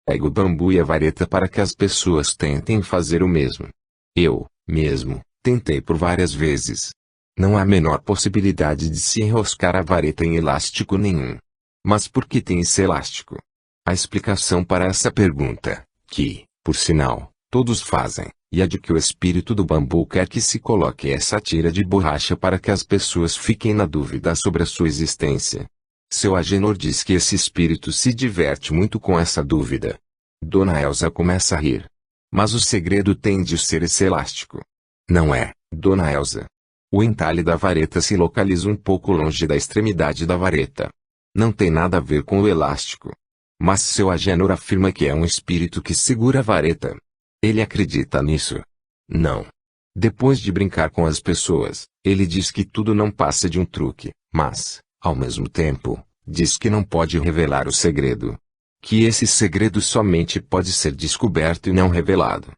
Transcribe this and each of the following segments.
Pego o bambu e a vareta para que as pessoas tentem fazer o mesmo. Eu, mesmo, tentei por várias vezes. Não há a menor possibilidade de se enroscar a vareta em elástico nenhum. Mas por que tem esse elástico? A explicação para essa pergunta, que, por sinal, todos fazem, e é de que o espírito do bambu quer que se coloque essa tira de borracha para que as pessoas fiquem na dúvida sobre a sua existência. Seu Agenor diz que esse espírito se diverte muito com essa dúvida. Dona Elsa começa a rir. Mas o segredo tem de ser esse elástico. Não é, Dona Elsa. O entalhe da vareta se localiza um pouco longe da extremidade da vareta. Não tem nada a ver com o elástico. Mas seu Agenor afirma que é um espírito que segura a vareta. Ele acredita nisso? Não. Depois de brincar com as pessoas, ele diz que tudo não passa de um truque, mas, ao mesmo tempo, diz que não pode revelar o segredo. Que esse segredo somente pode ser descoberto e não revelado.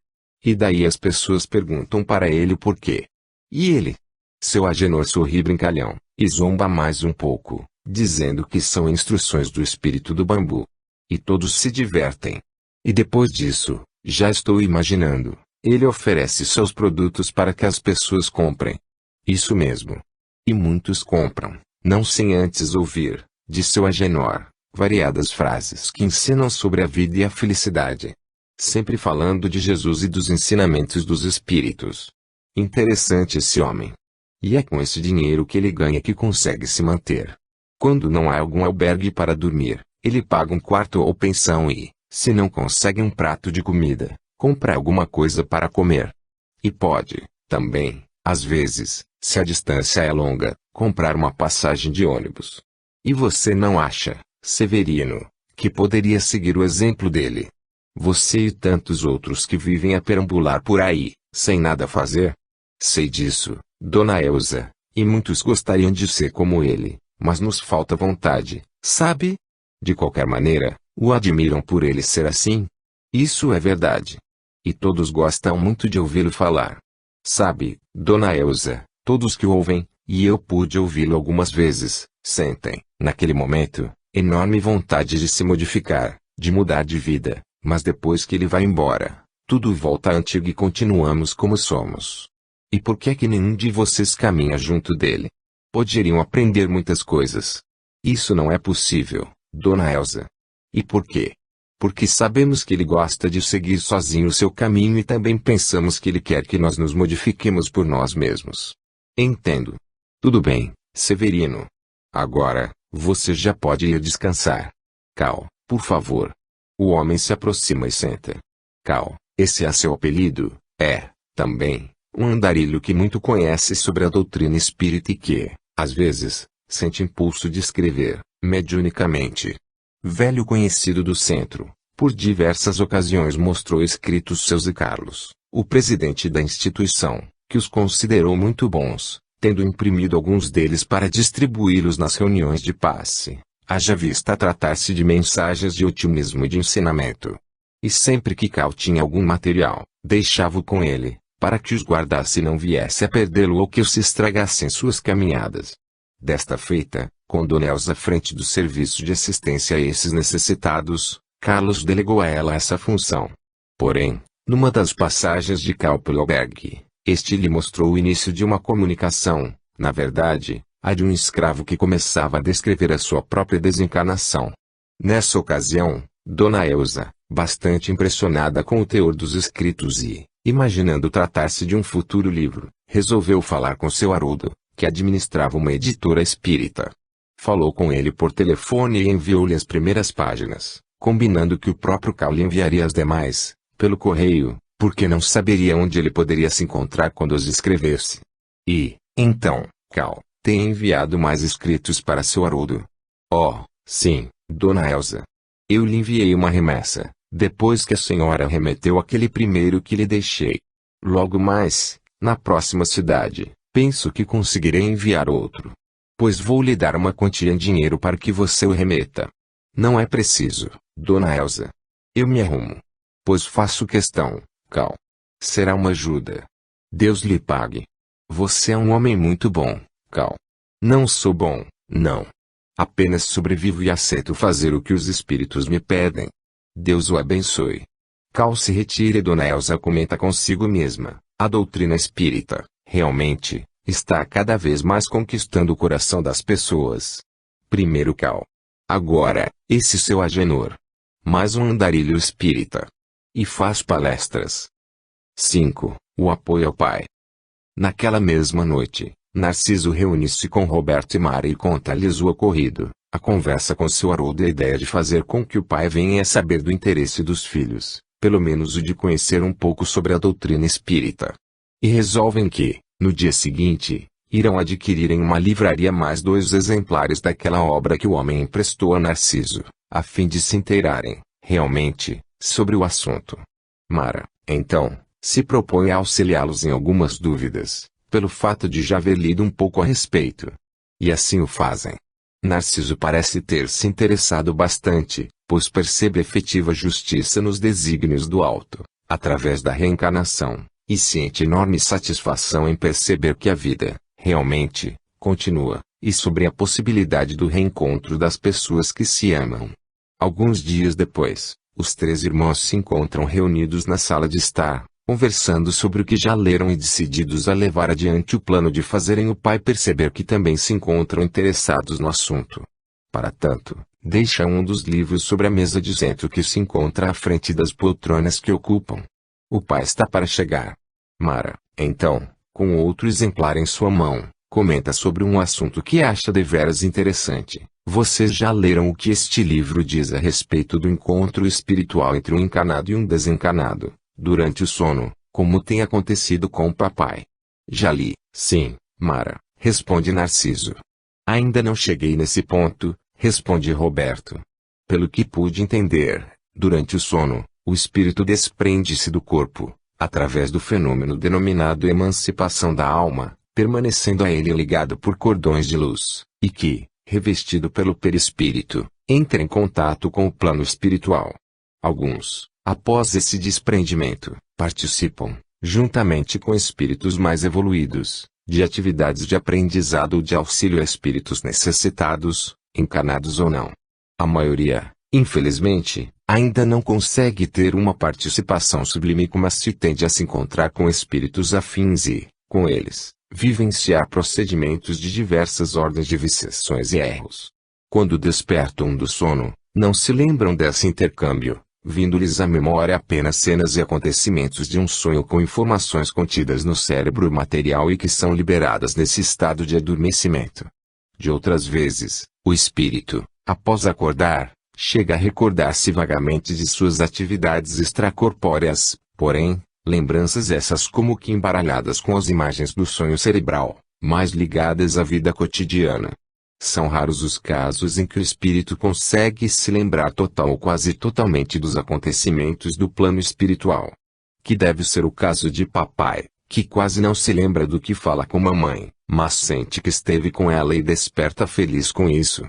E daí as pessoas perguntam para ele o porquê. E ele? Seu Agenor sorri brincalhão, e zomba mais um pouco, dizendo que são instruções do espírito do bambu. E todos se divertem. E depois disso, já estou imaginando, ele oferece seus produtos para que as pessoas comprem. Isso mesmo. E muitos compram, não sem antes ouvir, de seu Agenor, variadas frases que ensinam sobre a vida e a felicidade. Sempre falando de Jesus e dos ensinamentos dos espíritos. Interessante esse homem. E é com esse dinheiro que ele ganha que consegue se manter. Quando não há algum albergue para dormir, ele paga um quarto ou pensão e, se não consegue um prato de comida, compra alguma coisa para comer. E pode, também, às vezes, se a distância é longa, comprar uma passagem de ônibus. E você não acha, Severino, que poderia seguir o exemplo dele? Você e tantos outros que vivem a perambular por aí, sem nada a fazer? Sei disso, Dona Elsa, e muitos gostariam de ser como ele, mas nos falta vontade, sabe? De qualquer maneira, o admiram por ele ser assim. Isso é verdade. E todos gostam muito de ouvi-lo falar. Sabe, Dona Elsa, todos que o ouvem, e eu pude ouvi-lo algumas vezes, sentem, naquele momento, enorme vontade de se modificar, de mudar de vida, mas depois que ele vai embora, tudo volta antigo e continuamos como somos. E por que é que nenhum de vocês caminha junto dele? Poderiam aprender muitas coisas. Isso não é possível, Dona Elsa. E por quê? Porque sabemos que ele gosta de seguir sozinho o seu caminho e também pensamos que ele quer que nós nos modifiquemos por nós mesmos. Entendo. Tudo bem, Severino. Agora, você já pode ir descansar. Cal, por favor. O homem se aproxima e senta. Cal, esse é seu apelido, é, também, um andarilho que muito conhece sobre a doutrina espírita e que, às vezes, sente impulso de escrever, mediunicamente. Velho conhecido do centro, por diversas ocasiões mostrou escritos seus e Carlos, o presidente da instituição, que os considerou muito bons, tendo imprimido alguns deles para distribuí-los nas reuniões de passe, haja vista tratar-se de mensagens de otimismo e de ensinamento. E sempre que Cal tinha algum material, deixava-o com ele, para que os guardasse e não viesse a perdê-lo ou que os se estragasse em suas caminhadas. Desta feita, com Dona Elsa à frente do serviço de assistência a esses necessitados, Carlos delegou a ela essa função. Porém, numa das passagens de Cal pelo albergue, este lhe mostrou o início de uma comunicação, na verdade, a de um escravo que começava a descrever a sua própria desencarnação. Nessa ocasião, Dona Elsa, bastante impressionada com o teor dos escritos e, imaginando tratar-se de um futuro livro, resolveu falar com seu Haroldo, que administrava uma editora espírita. Falou com ele por telefone e enviou-lhe as primeiras páginas, combinando que o próprio Cal lhe enviaria as demais, pelo correio, porque não saberia onde ele poderia se encontrar quando os escrevesse. E, então, Cal tem enviado mais escritos para seu Haroldo. Oh, sim, Dona Elsa. Eu lhe enviei uma remessa, depois que a senhora remeteu aquele primeiro que lhe deixei. Logo mais, na próxima cidade, penso que conseguirei enviar outro. Pois vou lhe dar uma quantia em dinheiro para que você o remeta. Não é preciso, Dona Elsa. Eu me arrumo. Pois faço questão, Cal. Será uma ajuda. Deus lhe pague. Você é um homem muito bom, Cal. Não sou bom, não. Apenas sobrevivo e aceito fazer o que os espíritos me pedem. Deus o abençoe. Cal se retira e Dona Elsa comenta consigo mesma. A doutrina espírita, realmente, está cada vez mais conquistando o coração das pessoas. Primeiro Cal. Agora, esse seu Agenor. Mais um andarilho espírita. E faz palestras. 5. O apoio ao pai. Naquela mesma noite, Narciso reúne-se com Roberto e Mara e conta-lhes o ocorrido. A conversa com seu Haroldo e a ideia de fazer com que o pai venha a saber do interesse dos filhos, pelo menos o de conhecer um pouco sobre a doutrina espírita. E resolvem que, no dia seguinte, irão adquirir em uma livraria mais 2 exemplares daquela obra que o homem emprestou a Narciso, a fim de se inteirarem, realmente, sobre o assunto. Mara, então, se propõe a auxiliá-los em algumas dúvidas, pelo fato de já haver lido um pouco a respeito. E assim o fazem. Narciso parece ter se interessado bastante, pois percebe efetiva justiça nos desígnios do alto, através da reencarnação, e sente enorme satisfação em perceber que a vida, realmente, continua, e sobre a possibilidade do reencontro das pessoas que se amam. Alguns dias depois, os 3 irmãos se encontram reunidos na sala de estar, conversando sobre o que já leram e decididos a levar adiante o plano de fazerem o pai perceber que também se encontram interessados no assunto. Para tanto, deixa um dos livros sobre a mesa dizendo que se encontra à frente das poltronas que ocupam. O pai está para chegar. Mara, então, com outro exemplar em sua mão, comenta sobre um assunto que acha deveras interessante. Vocês já leram o que este livro diz a respeito do encontro espiritual entre um encarnado e um desencarnado, durante o sono, como tem acontecido com o papai? Já li, sim, Mara, responde Narciso. Ainda não cheguei nesse ponto, responde Roberto. Pelo que pude entender, durante o sono, o espírito desprende-se do corpo, através do fenômeno denominado emancipação da alma, permanecendo a ele ligado por cordões de luz, e que, revestido pelo perispírito, entra em contato com o plano espiritual. Alguns, após esse desprendimento, participam, juntamente com espíritos mais evoluídos, de atividades de aprendizado ou de auxílio a espíritos necessitados, encarnados ou não. A maioria, infelizmente, ainda não consegue ter uma participação sublime, mas se tende a se encontrar com espíritos afins e, com eles, vivenciar procedimentos de diversas ordens de viciações e erros. Quando despertam do sono, não se lembram desse intercâmbio, vindo-lhes à memória apenas cenas e acontecimentos de um sonho com informações contidas no cérebro material e que são liberadas nesse estado de adormecimento. De outras vezes, o espírito, após acordar, chega a recordar-se vagamente de suas atividades extracorpóreas, porém, lembranças essas como que embaralhadas com as imagens do sonho cerebral, mais ligadas à vida cotidiana. São raros os casos em que o espírito consegue se lembrar total ou quase totalmente dos acontecimentos do plano espiritual. Que deve ser o caso de papai, que quase não se lembra do que fala com mamãe, mas sente que esteve com ela e desperta feliz com isso.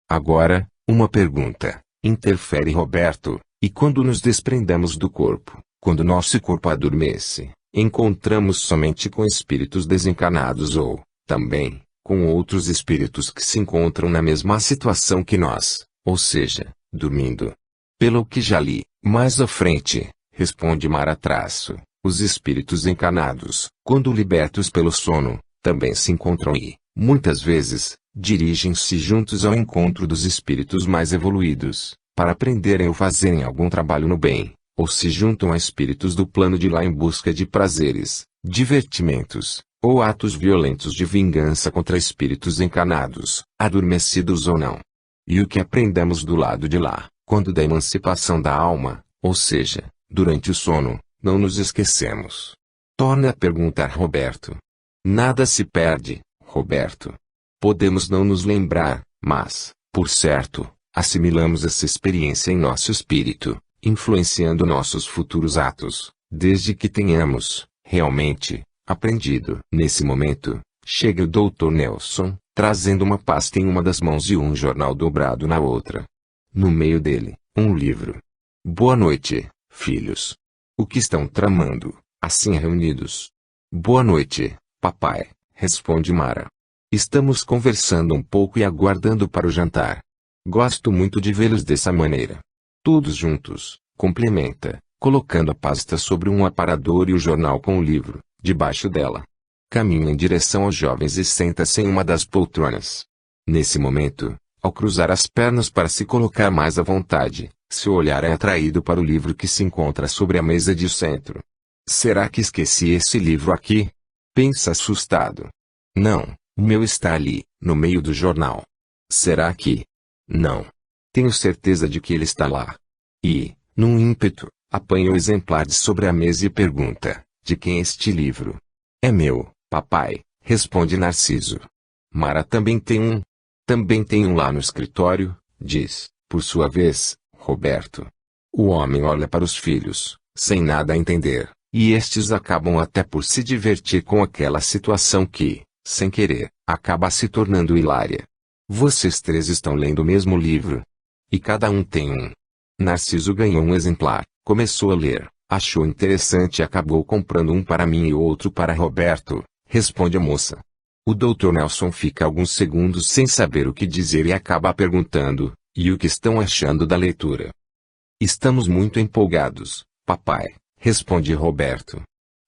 Agora, uma pergunta, interfere Roberto, e quando nos desprendemos do corpo, quando nosso corpo adormece, encontramos somente com espíritos desencarnados ou, também, com outros espíritos que se encontram na mesma situação que nós, ou seja, dormindo? Pelo que já li, mais à frente, responde Mara Traço, os espíritos encarnados, quando libertos pelo sono, também se encontram e, muitas vezes, dirigem-se juntos ao encontro dos espíritos mais evoluídos, para aprenderem ou fazerem algum trabalho no bem, ou se juntam a espíritos do plano de lá em busca de prazeres, divertimentos, ou atos violentos de vingança contra espíritos encarnados, adormecidos ou não. E o que aprendemos do lado de lá, quando da emancipação da alma, ou seja, durante o sono, não nos esquecemos? Torna a perguntar Roberto. Nada se perde, Roberto. Podemos não nos lembrar, mas, por certo, assimilamos essa experiência em nosso espírito, influenciando nossos futuros atos, desde que tenhamos, realmente, aprendido. Nesse momento, chega o Dr. Nelson, trazendo uma pasta em uma das mãos e um jornal dobrado na outra. No meio dele, um livro. Boa noite, filhos. O que estão tramando, assim reunidos? Boa noite, papai, responde Mara. Estamos conversando um pouco e aguardando para o jantar. Gosto muito de vê-los dessa maneira. Todos juntos, complementa, colocando a pasta sobre um aparador e o jornal com o livro, debaixo dela. Caminha em direção aos jovens e senta-se em uma das poltronas. Nesse momento, ao cruzar as pernas para se colocar mais à vontade, seu olhar é atraído para o livro que se encontra sobre a mesa de centro. Será que esqueci esse livro aqui? Pensa assustado. Não, o meu está ali, no meio do jornal. Será que? Não. Tenho certeza de que ele está lá. E, num ímpeto, apanha o exemplar de sobre a mesa e pergunta: de quem é este livro? É meu, papai, responde Narciso. Mara também tem um. Também tem um lá no escritório, diz, por sua vez, Roberto. O homem olha para os filhos, sem nada a entender, e estes acabam até por se divertir com aquela situação que, sem querer, acaba se tornando hilária. Vocês três estão lendo o mesmo livro. E cada um tem um. Narciso ganhou um exemplar, começou a ler, achou interessante e acabou comprando um para mim e outro para Roberto, responde a moça. O Dr. Nelson fica alguns segundos sem saber o que dizer e acaba perguntando: e o que estão achando da leitura? Estamos muito empolgados, papai, responde Roberto.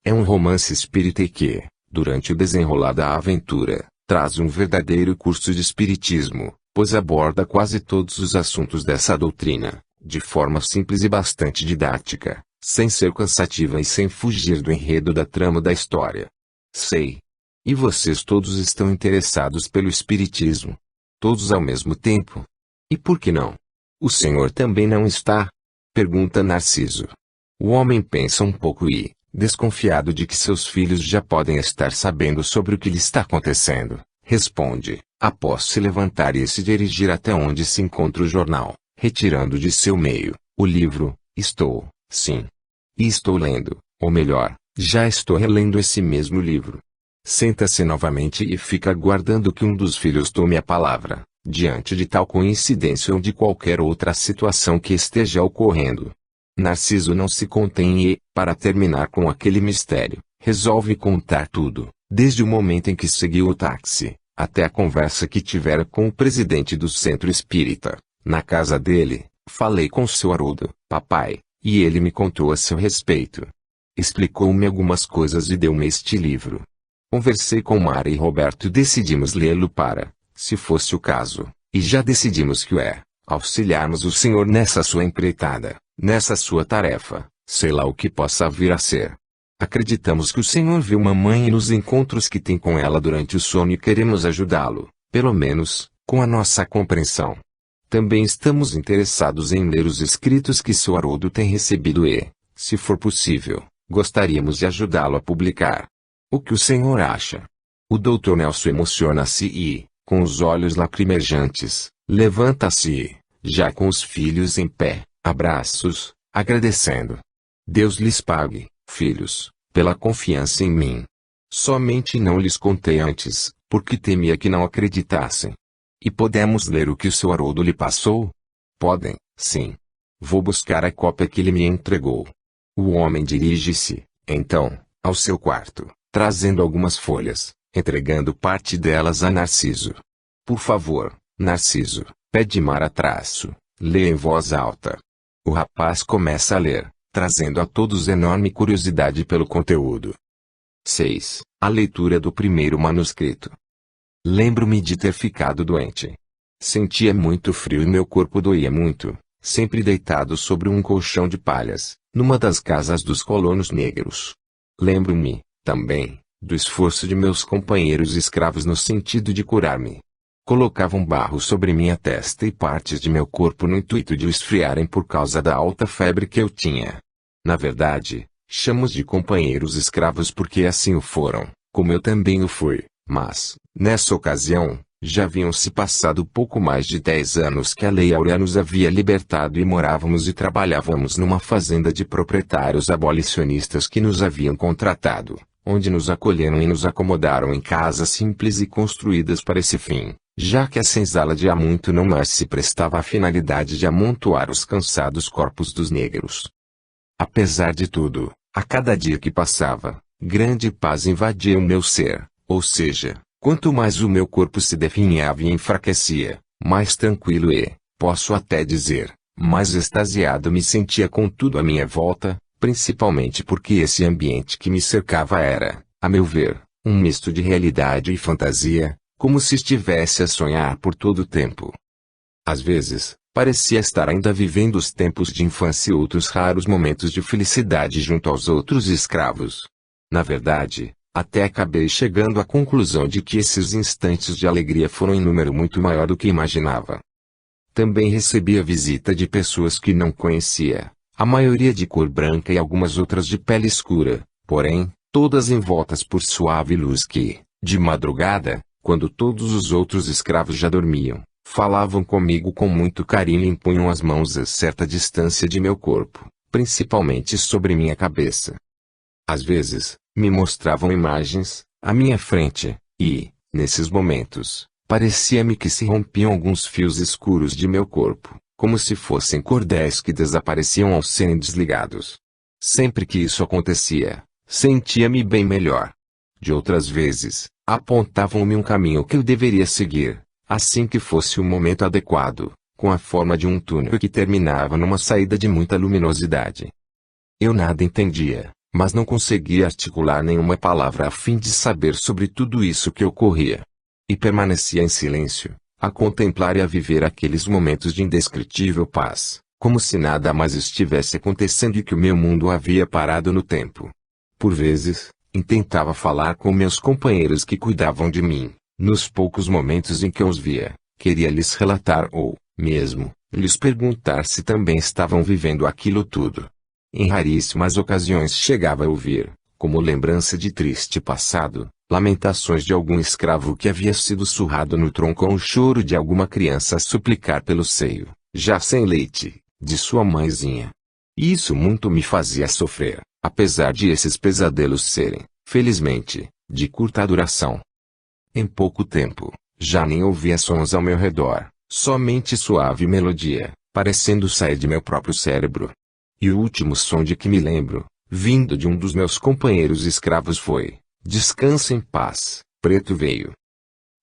É um romance espírita e que, durante o desenrolar da aventura, traz um verdadeiro curso de espiritismo, pois aborda quase todos os assuntos dessa doutrina, de forma simples e bastante didática, sem ser cansativa e sem fugir do enredo da trama da história. Sei. E vocês todos estão interessados pelo espiritismo? Todos ao mesmo tempo? E por que não? O senhor também não está? Pergunta Narciso. O homem pensa um pouco e, desconfiado de que seus filhos já podem estar sabendo sobre o que lhe está acontecendo, responde, após se levantar e se dirigir até onde se encontra o jornal, retirando de seu meio o livro: estou, sim. E estou lendo, ou melhor, já estou relendo esse mesmo livro. Senta-se novamente e fica aguardando que um dos filhos tome a palavra, diante de tal coincidência ou de qualquer outra situação que esteja ocorrendo. Narciso não se contém e, para terminar com aquele mistério, resolve contar tudo, desde o momento em que seguiu o táxi, até a conversa que tivera com o presidente do centro espírita. Na casa dele, falei com seu Haroldo, papai, e ele me contou a seu respeito. Explicou-me algumas coisas e deu-me este livro. Conversei com Mara e Roberto e decidimos lê-lo para, se fosse o caso, e já decidimos que auxiliarmos o senhor nessa sua empreitada, nessa sua tarefa, sei lá o que possa vir a ser. Acreditamos que o senhor viu mamãe nos encontros que tem com ela durante o sono e queremos ajudá-lo, pelo menos, com a nossa compreensão. Também estamos interessados em ler os escritos que seu Haroldo tem recebido e, se for possível, gostaríamos de ajudá-lo a publicar. O que o senhor acha? O Dr. Nelson emociona-se e, com os olhos lacrimejantes, levanta-se e, já com os filhos em pé, abraços, agradecendo. Deus lhes pague, filhos, pela confiança em mim. Somente não lhes contei antes, porque temia que não acreditassem. E podemos ler o que o seu Haroldo lhe passou? Podem, sim. Vou buscar a cópia que ele me entregou. O homem dirige-se, então, ao seu quarto, trazendo algumas folhas, entregando parte delas a Narciso. Por favor, Narciso, pede Mara traço, lê em voz alta. O rapaz começa a ler, trazendo a todos enorme curiosidade pelo conteúdo. 6. A leitura do primeiro manuscrito. Lembro-me de ter ficado doente. Sentia muito frio e meu corpo doía muito, sempre deitado sobre um colchão de palhas, numa das casas dos colonos negros. Lembro-me, também, do esforço de meus companheiros escravos no sentido de curar-me. Colocavam barro sobre minha testa e partes de meu corpo no intuito de o esfriarem por causa da alta febre que eu tinha. Na verdade, chamo-os de companheiros escravos porque assim o foram, como eu também o fui. Mas, nessa ocasião, já haviam-se passado pouco mais de 10 anos que a Lei Áurea nos havia libertado e morávamos e trabalhávamos numa fazenda de proprietários abolicionistas que nos haviam contratado, onde nos acolheram e nos acomodaram em casas simples e construídas para esse fim, já que a senzala de há muito não mais se prestava à finalidade de amontoar os cansados corpos dos negros. Apesar de tudo, a cada dia que passava, grande paz invadia o meu ser. Ou seja, quanto mais o meu corpo se definhava e enfraquecia, mais tranquilo e, posso até dizer, mais extasiado me sentia com tudo à minha volta, principalmente porque esse ambiente que me cercava era, a meu ver, um misto de realidade e fantasia, como se estivesse a sonhar por todo o tempo. Às vezes, parecia estar ainda vivendo os tempos de infância e outros raros momentos de felicidade junto aos outros escravos. Na verdade, até acabei chegando à conclusão de que esses instantes de alegria foram em número muito maior do que imaginava. Também recebi a visita de pessoas que não conhecia, a maioria de cor branca e algumas outras de pele escura, porém, todas envoltas por suave luz que, de madrugada, quando todos os outros escravos já dormiam, falavam comigo com muito carinho e impunham as mãos a certa distância de meu corpo, principalmente sobre minha cabeça. Às vezes, me mostravam imagens, à minha frente, e, nesses momentos, parecia-me que se rompiam alguns fios escuros de meu corpo, como se fossem cordéis que desapareciam ao serem desligados. Sempre que isso acontecia, sentia-me bem melhor. De outras vezes, apontavam-me um caminho que eu deveria seguir, assim que fosse o momento adequado, com a forma de um túnel que terminava numa saída de muita luminosidade. Eu nada entendia, mas não conseguia articular nenhuma palavra a fim de saber sobre tudo isso que ocorria. E permanecia em silêncio, a contemplar e a viver aqueles momentos de indescritível paz, como se nada mais estivesse acontecendo e que o meu mundo havia parado no tempo. Por vezes, intentava falar com meus companheiros que cuidavam de mim, nos poucos momentos em que eu os via, queria lhes relatar ou, mesmo, lhes perguntar se também estavam vivendo aquilo tudo. Em raríssimas ocasiões chegava a ouvir, como lembrança de triste passado, lamentações de algum escravo que havia sido surrado no tronco ou o choro de alguma criança a suplicar pelo seio, já sem leite, de sua mãezinha. E isso muito me fazia sofrer, apesar de esses pesadelos serem, felizmente, de curta duração. Em pouco tempo, já nem ouvia sons ao meu redor, somente suave melodia, parecendo sair de meu próprio cérebro. E o último som de que me lembro, vindo de um dos meus companheiros escravos foi: "Descansa em paz, preto velho."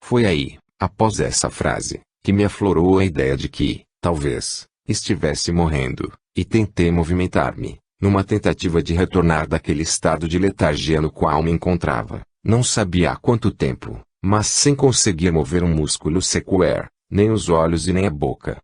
Foi aí, após essa frase, que me aflorou a ideia de que, talvez, estivesse morrendo, e tentei movimentar-me, numa tentativa de retornar daquele estado de letargia no qual me encontrava, não sabia há quanto tempo, mas sem conseguir mover um músculo sequer, nem os olhos e nem a boca.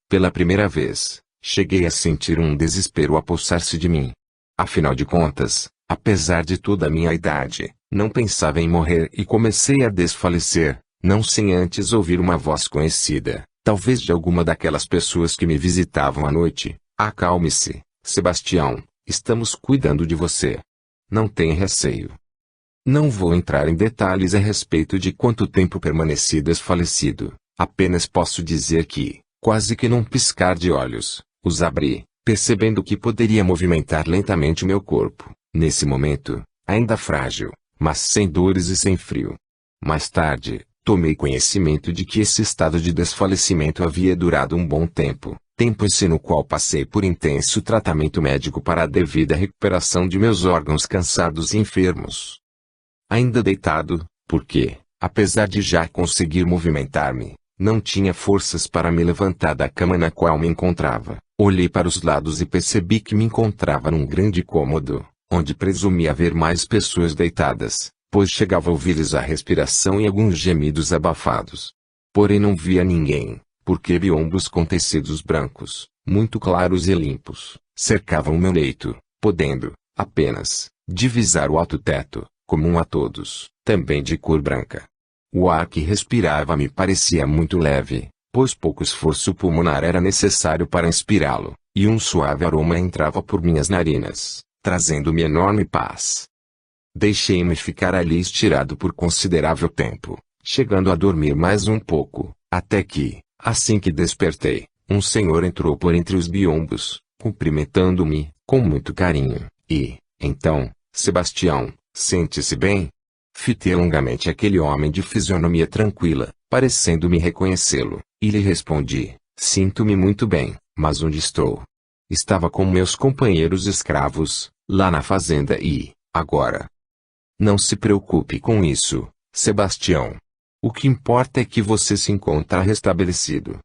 Pela primeira vez, cheguei a sentir um desespero apossar-se de mim. Afinal de contas, apesar de toda a minha idade, não pensava em morrer e comecei a desfalecer, não sem antes ouvir uma voz conhecida, talvez de alguma daquelas pessoas que me visitavam à noite: "Acalme-se, Sebastião, estamos cuidando de você. Não tenha receio." Não vou entrar em detalhes a respeito de quanto tempo permaneci desfalecido, apenas posso dizer que, quase que num piscar de olhos, os abri, percebendo que poderia movimentar lentamente o meu corpo, nesse momento, ainda frágil, mas sem dores e sem frio. Mais tarde, tomei conhecimento de que esse estado de desfalecimento havia durado um bom tempo, tempo esse no qual passei por intenso tratamento médico para a devida recuperação de meus órgãos cansados e enfermos. Ainda deitado, porque, apesar de já conseguir movimentar-me, não tinha forças para me levantar da cama na qual me encontrava. Olhei para os lados e percebi que me encontrava num grande cômodo, onde presumi haver mais pessoas deitadas, pois chegava a ouvir-lhes a respiração e alguns gemidos abafados. Porém não via ninguém, porque biombos com tecidos brancos, muito claros e limpos, cercavam o meu leito, podendo, apenas, divisar o alto teto, comum a todos, também de cor branca. O ar que respirava me parecia muito leve, pois pouco esforço pulmonar era necessário para inspirá-lo, e um suave aroma entrava por minhas narinas, trazendo-me enorme paz. Deixei-me ficar ali estirado por considerável tempo, chegando a dormir mais um pouco, até que, assim que despertei, um senhor entrou por entre os biombos, cumprimentando-me, com muito carinho, e, então, "Sebastião, sente-se bem?" Fitei longamente aquele homem de fisionomia tranquila, parecendo-me reconhecê-lo, e lhe respondi: "Sinto-me muito bem, mas onde estou?" Estava com meus companheiros escravos, lá na fazenda e, agora. "Não se preocupe com isso, Sebastião. O que importa é que você se encontra restabelecido."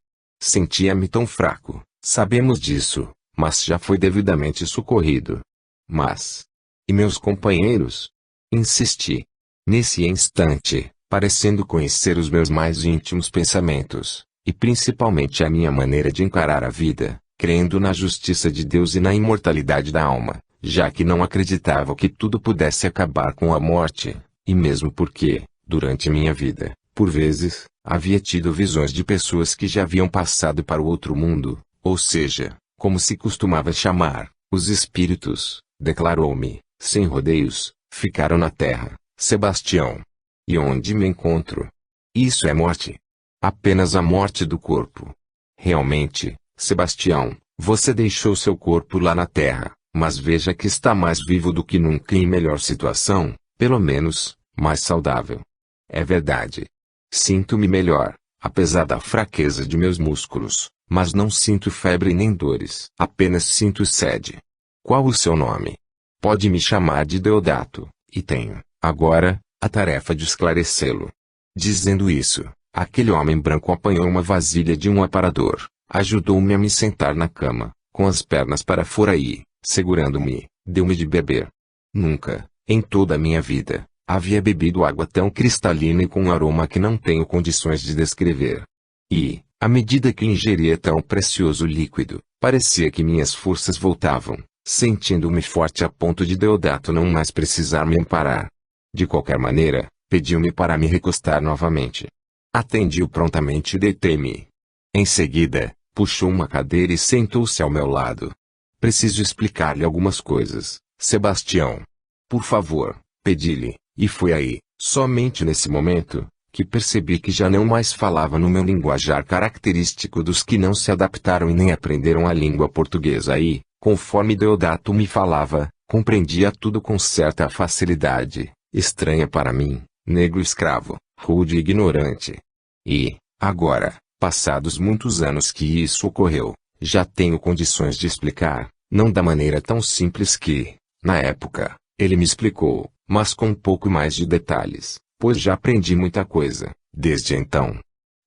Sentia-me tão fraco, Sabemos disso, mas já foi devidamente socorrido. Mas... e meus companheiros? Insisti. Nesse instante, parecendo conhecer os meus mais íntimos pensamentos, e principalmente a minha maneira de encarar a vida, crendo na justiça de Deus e na imortalidade da alma, já que não acreditava que tudo pudesse acabar com a morte, e mesmo porque, durante minha vida, por vezes, havia tido visões de pessoas que já haviam passado para o outro mundo, ou seja, como se costumava chamar, os espíritos, declarou-me, sem rodeios, ficaram na terra, Sebastião. E onde me encontro? Isso é morte. Apenas a morte do corpo. Realmente, Sebastião, você deixou seu corpo lá na terra, mas veja que está mais vivo do que nunca e em melhor situação, pelo menos, mais saudável. É verdade. Sinto-me melhor, apesar da fraqueza de meus músculos, mas não sinto febre nem dores. Apenas sinto sede. Qual o seu nome? Pode me chamar de Deodato, e tenho, agora, a tarefa de esclarecê-lo. Dizendo isso, aquele homem branco apanhou uma vasilha de um aparador, ajudou-me a me sentar na cama, com as pernas para fora e, segurando-me, deu-me de beber. Nunca, em toda a minha vida, havia bebido água tão cristalina e com um aroma que não tenho condições de descrever. E, à medida que ingeria tão precioso líquido, parecia que minhas forças voltavam, sentindo-me forte a ponto de Deodato não mais precisar me amparar. De qualquer maneira, pediu-me para me recostar novamente. Atendi-o prontamente e deitei-me. Em seguida, puxou uma cadeira e sentou-se ao meu lado. Preciso explicar-lhe algumas coisas, Sebastião. Por favor, pedi-lhe, e foi aí, somente nesse momento, que percebi que já não mais falava no meu linguajar característico dos que não se adaptaram e nem aprenderam a língua portuguesa e, conforme Deodato me falava, compreendia tudo com certa facilidade, estranha para mim, negro escravo, rude e ignorante. E, agora, passados muitos anos que isso ocorreu, já tenho condições de explicar, não da maneira tão simples que, na época, ele me explicou, mas com um pouco mais de detalhes, pois já aprendi muita coisa, desde então.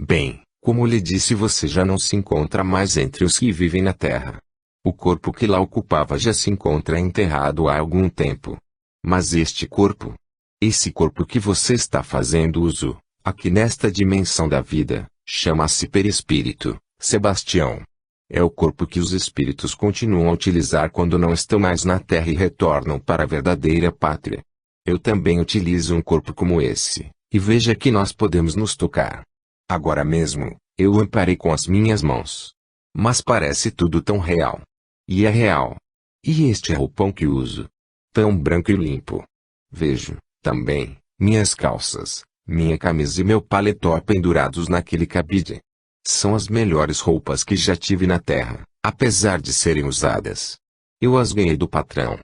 Bem, como lhe disse, você já não se encontra mais entre os que vivem na Terra. O corpo que lá ocupava já se encontra enterrado há algum tempo. Mas este corpo, esse corpo que você está fazendo uso, aqui nesta dimensão da vida, chama-se perispírito, Sebastião. É o corpo que os espíritos continuam a utilizar quando não estão mais na Terra e retornam para a verdadeira pátria. Eu também utilizo um corpo como esse, e veja que nós podemos nos tocar. Agora mesmo, eu o amparei com as minhas mãos. Mas parece tudo tão real. E é real. E este é o pão que uso. Tão branco e limpo. Vejo, também, minhas calças, minha camisa e meu paletó pendurados naquele cabide. São as melhores roupas que já tive na terra, apesar de serem usadas. Eu as ganhei do patrão.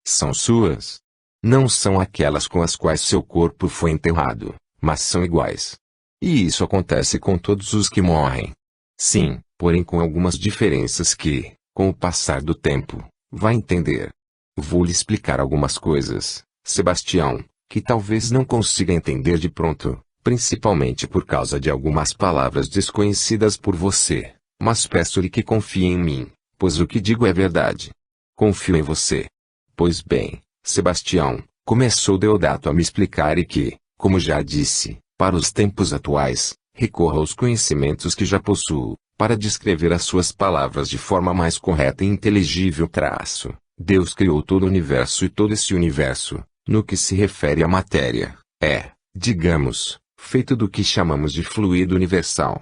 São suas? Não são aquelas com as quais seu corpo foi enterrado, mas são iguais. E isso acontece com todos os que morrem. Sim, porém com algumas diferenças que, com o passar do tempo, vai entender. Vou lhe explicar algumas coisas, Sebastião, que talvez não consiga entender de pronto, principalmente por causa de algumas palavras desconhecidas por você, mas peço-lhe que confie em mim, pois o que digo é verdade. Confio em você. Pois bem, Sebastião, começou Deodato a me explicar e que, como já disse, para os tempos atuais, recorra aos conhecimentos que já possuo, para descrever as suas palavras de forma mais correta e inteligível. Deus criou todo o universo e todo esse universo, no que se refere à matéria, é, digamos, feito do que chamamos de fluido universal.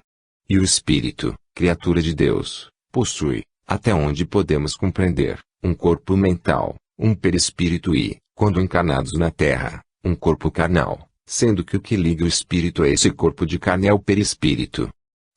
E o espírito, criatura de Deus, possui, até onde podemos compreender, um corpo mental, um perispírito e, quando encarnados na Terra, um corpo carnal, sendo que o que liga o espírito a esse corpo de carne é o perispírito.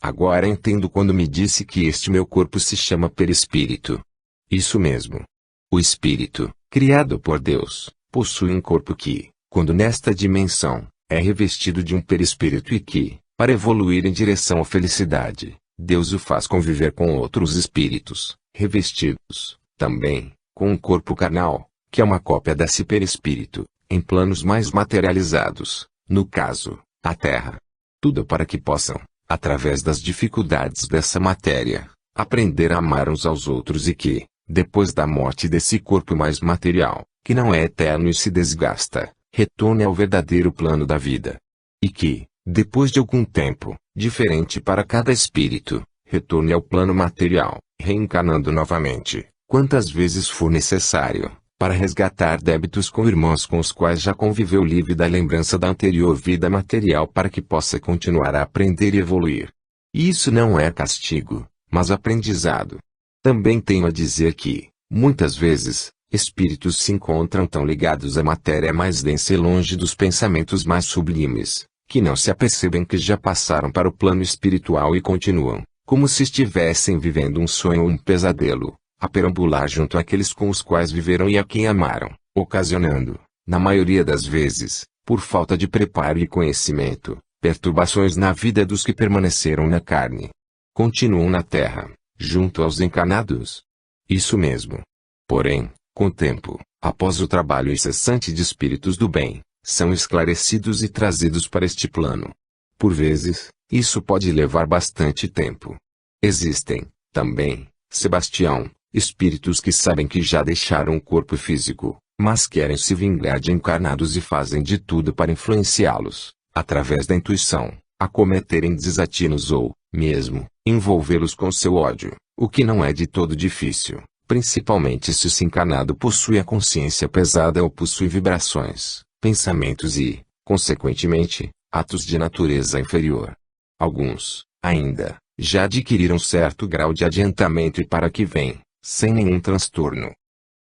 Agora entendo quando me disse que este meu corpo se chama perispírito. Isso mesmo. O espírito, criado por Deus, possui um corpo que, quando nesta dimensão, é revestido de um perispírito e que, para evoluir em direção à felicidade, Deus o faz conviver com outros espíritos, revestidos, também, com um corpo carnal, que é uma cópia desse perispírito, em planos mais materializados, no caso, a Terra. Tudo para que possam, através das dificuldades dessa matéria, aprender a amar uns aos outros e que, depois da morte desse corpo mais material, que não é eterno e se desgasta, retorne ao verdadeiro plano da vida. E que, depois de algum tempo, diferente para cada espírito, retorne ao plano material, reencarnando novamente, quantas vezes for necessário, para resgatar débitos com irmãos com os quais já conviveu livre da lembrança da anterior vida material para que possa continuar a aprender e evoluir. E isso não é castigo, mas aprendizado. Também tenho a dizer que, muitas vezes, espíritos se encontram tão ligados à matéria mais densa e longe dos pensamentos mais sublimes, que não se apercebem que já passaram para o plano espiritual e continuam, como se estivessem vivendo um sonho ou um pesadelo, a perambular junto àqueles com os quais viveram e a quem amaram, ocasionando, na maioria das vezes, por falta de preparo e conhecimento, perturbações na vida dos que permaneceram na carne. Continuam na terra, junto aos encarnados. Isso mesmo. Porém, com o tempo, após o trabalho incessante de espíritos do bem, são esclarecidos e trazidos para este plano. Por vezes, isso pode levar bastante tempo. Existem, também, Sebastião, espíritos que sabem que já deixaram o corpo físico, mas querem se vingar de encarnados e fazem de tudo para influenciá-los, através da intuição, a cometerem desatinos ou, mesmo, envolvê-los com seu ódio, o que não é de todo difícil, principalmente se esse encarnado possui a consciência pesada ou possui vibrações, pensamentos e, consequentemente, atos de natureza inferior. Alguns, ainda, já adquiriram certo grau de adiantamento e para que vem, sem nenhum transtorno.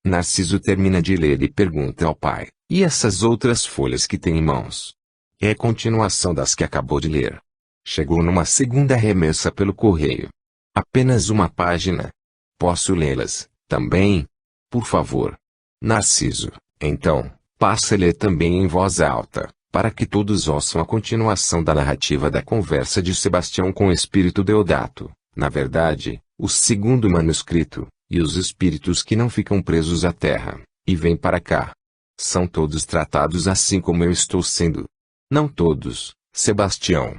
Narciso termina de ler e pergunta ao pai, e essas outras folhas que tem em mãos? É a continuação das que acabou de ler. Chegou numa segunda remessa pelo correio. Apenas uma página. Posso lê-las, também? Por favor. Narciso, então, passa a ler também em voz alta, para que todos ouçam a continuação da narrativa da conversa de Sebastião com o espírito Deodato, na verdade, o segundo manuscrito, e os espíritos que não ficam presos à terra, e vêm para cá. São todos tratados assim como eu estou sendo. Não todos, Sebastião.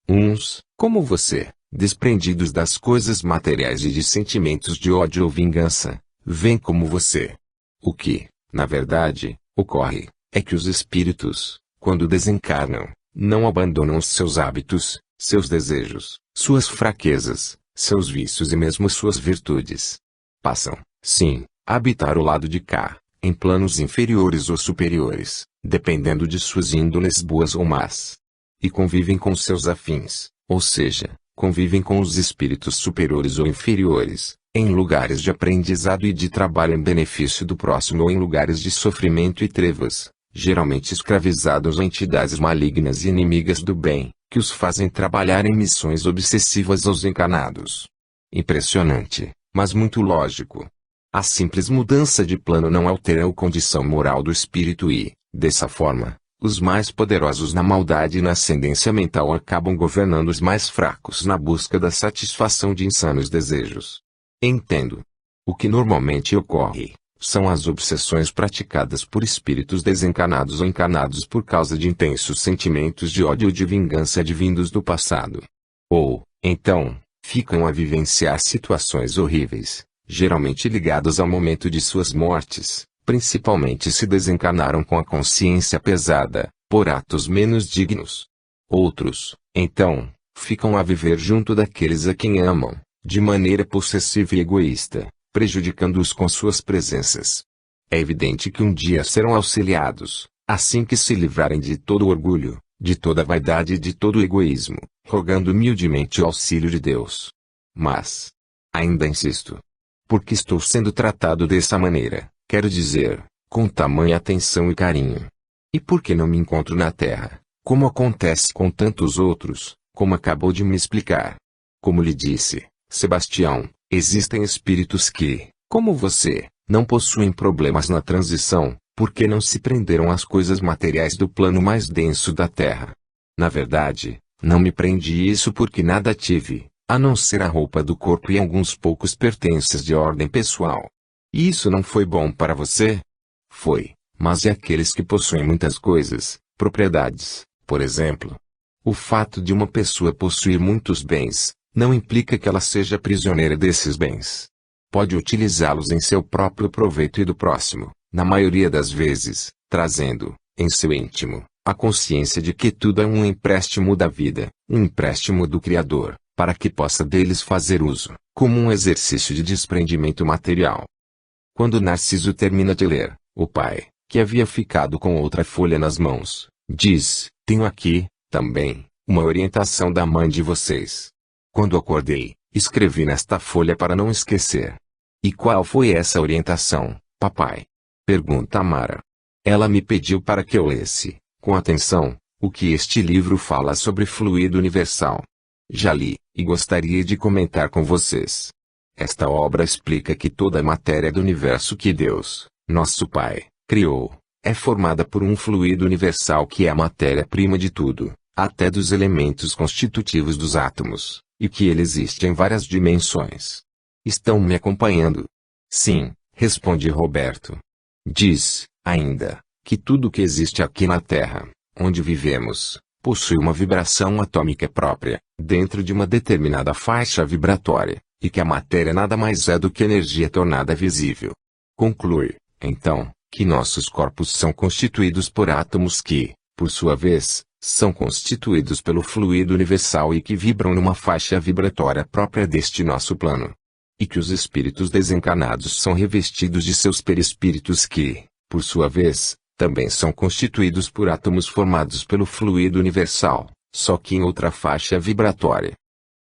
Uns, como você, desprendidos das coisas materiais e de sentimentos de ódio ou vingança, vêm como você. O que, na verdade, ocorre, é que os espíritos, quando desencarnam, não abandonam os seus hábitos, seus desejos, suas fraquezas, seus vícios e mesmo suas virtudes. Passam, sim, a habitar o lado de cá, em planos inferiores ou superiores, dependendo de suas índoles boas ou más. E convivem com seus afins, ou seja, convivem com os espíritos superiores ou inferiores, em lugares de aprendizado e de trabalho em benefício do próximo ou em lugares de sofrimento e trevas, geralmente escravizados a entidades malignas e inimigas do bem, que os fazem trabalhar em missões obsessivas aos encarnados. Impressionante, mas muito lógico. A simples mudança de plano não altera a condição moral do espírito e, dessa forma, os mais poderosos na maldade e na ascendência mental acabam governando os mais fracos na busca da satisfação de insanos desejos. Entendo. O que normalmente ocorre são as obsessões praticadas por espíritos desencarnados ou encarnados por causa de intensos sentimentos de ódio ou de vingança advindos do passado. Ou, então, ficam a vivenciar situações horríveis, geralmente ligadas ao momento de suas mortes, principalmente se desencarnaram com a consciência pesada, por atos menos dignos. Outros, então, ficam a viver junto daqueles a quem amam, de maneira possessiva e egoísta, prejudicando-os com suas presenças. É evidente que um dia serão auxiliados, assim que se livrarem de todo o orgulho, de toda a vaidade e de todo o egoísmo, rogando humildemente o auxílio de Deus. Mas, ainda insisto. Porque estou sendo tratado dessa maneira, quero dizer, com tamanha atenção e carinho. E porque não me encontro na Terra, como acontece com tantos outros, como acabou de me explicar. Como lhe disse, Sebastião, existem espíritos que, como você, não possuem problemas na transição, porque não se prenderam às coisas materiais do plano mais denso da Terra. Na verdade, não me prendi isso porque nada tive, a não ser a roupa do corpo e alguns poucos pertences de ordem pessoal. E isso não foi bom para você? Foi, mas e aqueles que possuem muitas coisas, propriedades, por exemplo? O fato de uma pessoa possuir muitos bens, não implica que ela seja prisioneira desses bens. Pode utilizá-los em seu próprio proveito e do próximo, na maioria das vezes, trazendo, em seu íntimo, a consciência de que tudo é um empréstimo da vida, um empréstimo do Criador, para que possa deles fazer uso, como um exercício de desprendimento material. Quando Narciso termina de ler, o pai, que havia ficado com outra folha nas mãos, diz: tenho aqui, também, uma orientação da mãe de vocês. Quando acordei, escrevi nesta folha para não esquecer. E qual foi essa orientação, papai? Pergunta Amara. Ela me pediu para que eu lesse, com atenção, o que este livro fala sobre fluido universal. Já li, e gostaria de comentar com vocês. Esta obra explica que toda a matéria do universo que Deus, nosso Pai, criou, é formada por um fluido universal que é a matéria-prima de tudo, até dos elementos constitutivos dos átomos, e que ele existe em várias dimensões. Estão me acompanhando? Sim, responde Roberto. Diz, ainda, que tudo que existe aqui na Terra, onde vivemos, possui uma vibração atômica própria, dentro de uma determinada faixa vibratória, e que a matéria nada mais é do que energia tornada visível. Conclui, então, que nossos corpos são constituídos por átomos que, por sua vez, são constituídos pelo fluido universal e que vibram numa faixa vibratória própria deste nosso plano. E que os espíritos desencarnados são revestidos de seus perispíritos que, por sua vez, também são constituídos por átomos formados pelo fluido universal, só que em outra faixa vibratória.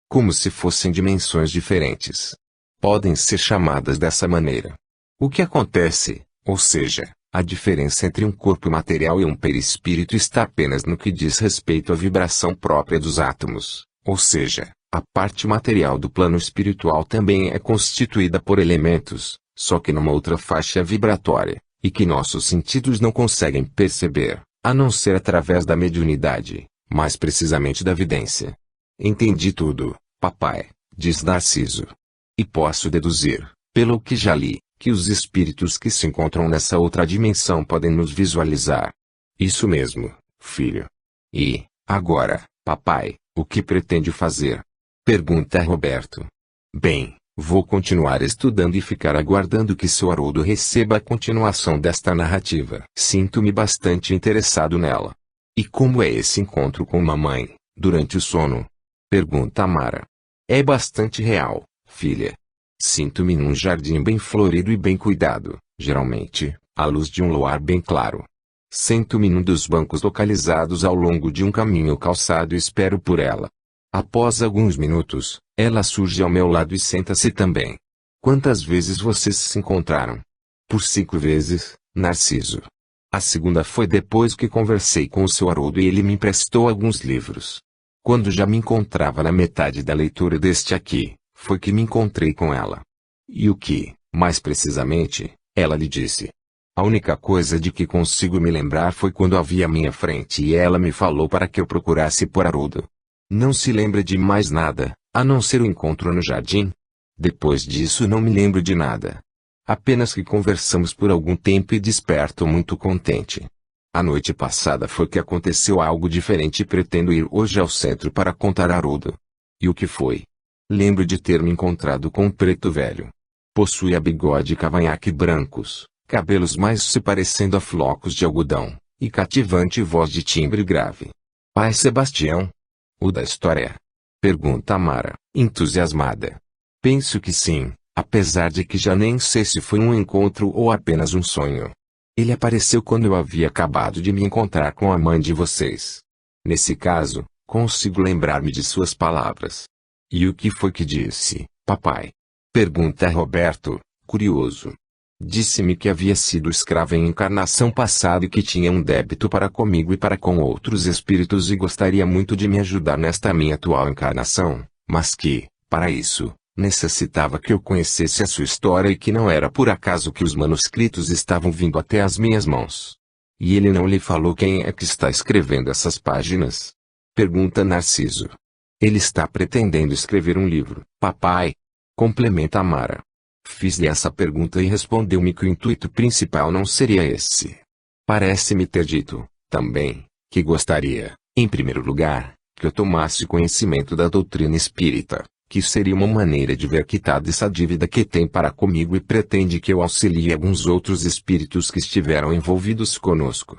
Como se fossem dimensões diferentes. Podem ser chamadas dessa maneira. O que acontece, ou seja, a diferença entre um corpo material e um perispírito está apenas no que diz respeito à vibração própria dos átomos, ou seja, a parte material do plano espiritual também é constituída por elementos, só que numa outra faixa vibratória, e que nossos sentidos não conseguem perceber, a não ser através da mediunidade, mais precisamente da vidência. Entendi tudo, papai, diz Narciso. E posso deduzir, pelo que já li, que os espíritos que se encontram nessa outra dimensão podem nos visualizar. Isso mesmo, filho. E, agora, papai, o que pretende fazer? Pergunta Roberto. Bem, vou continuar estudando e ficar aguardando que seu Haroldo receba a continuação desta narrativa. Sinto-me bastante interessado nela. E como é esse encontro com mamãe, durante o sono? Pergunta Amara. É bastante real, filha. Sinto-me num jardim bem florido e bem cuidado, geralmente, à luz de um luar bem claro. Sento-me num dos bancos localizados ao longo de um caminho calçado e espero por ela. Após alguns minutos, ela surge ao meu lado e senta-se também. Quantas vezes vocês se encontraram? Por 5 vezes, Narciso. A segunda foi depois que conversei com o seu Haroldo e ele me emprestou alguns livros. Quando já me encontrava na metade da leitura deste aqui, foi que me encontrei com ela. E o que, mais precisamente, ela lhe disse? A única coisa de que consigo me lembrar foi quando a vi à minha frente e ela me falou para que eu procurasse por Haroldo. Não se lembra de mais nada, a não ser o encontro no jardim? Depois disso não me lembro de nada. Apenas que conversamos por algum tempo e desperto muito contente. A noite passada foi que aconteceu algo diferente e pretendo ir hoje ao centro para contar a Haroldo. E o que foi? Lembro de ter me encontrado com um preto velho. Possuía bigode e cavanhaque brancos, cabelos mais se parecendo a flocos de algodão, e cativante voz de timbre grave. Pai Sebastião? O da história? Pergunta Amara, entusiasmada. Penso que sim, apesar de que já nem sei se foi um encontro ou apenas um sonho. Ele apareceu quando eu havia acabado de me encontrar com a mãe de vocês. Nesse caso, consigo lembrar-me de suas palavras. E o que foi que disse, papai? Pergunta Roberto, curioso. Disse-me que havia sido escravo em encarnação passada e que tinha um débito para comigo e para com outros espíritos e gostaria muito de me ajudar nesta minha atual encarnação, mas que, para isso, necessitava que eu conhecesse a sua história e que não era por acaso que os manuscritos estavam vindo até as minhas mãos. E ele não lhe falou quem é que está escrevendo essas páginas? Pergunta Narciso. Ele está pretendendo escrever um livro, papai. Complementa Amara. Fiz-lhe essa pergunta e respondeu-me que o intuito principal não seria esse. Parece-me ter dito, também, que gostaria, em primeiro lugar, que eu tomasse conhecimento da doutrina espírita, que seria uma maneira de ver quitada essa dívida que tem para comigo e pretende que eu auxilie alguns outros espíritos que estiveram envolvidos conosco.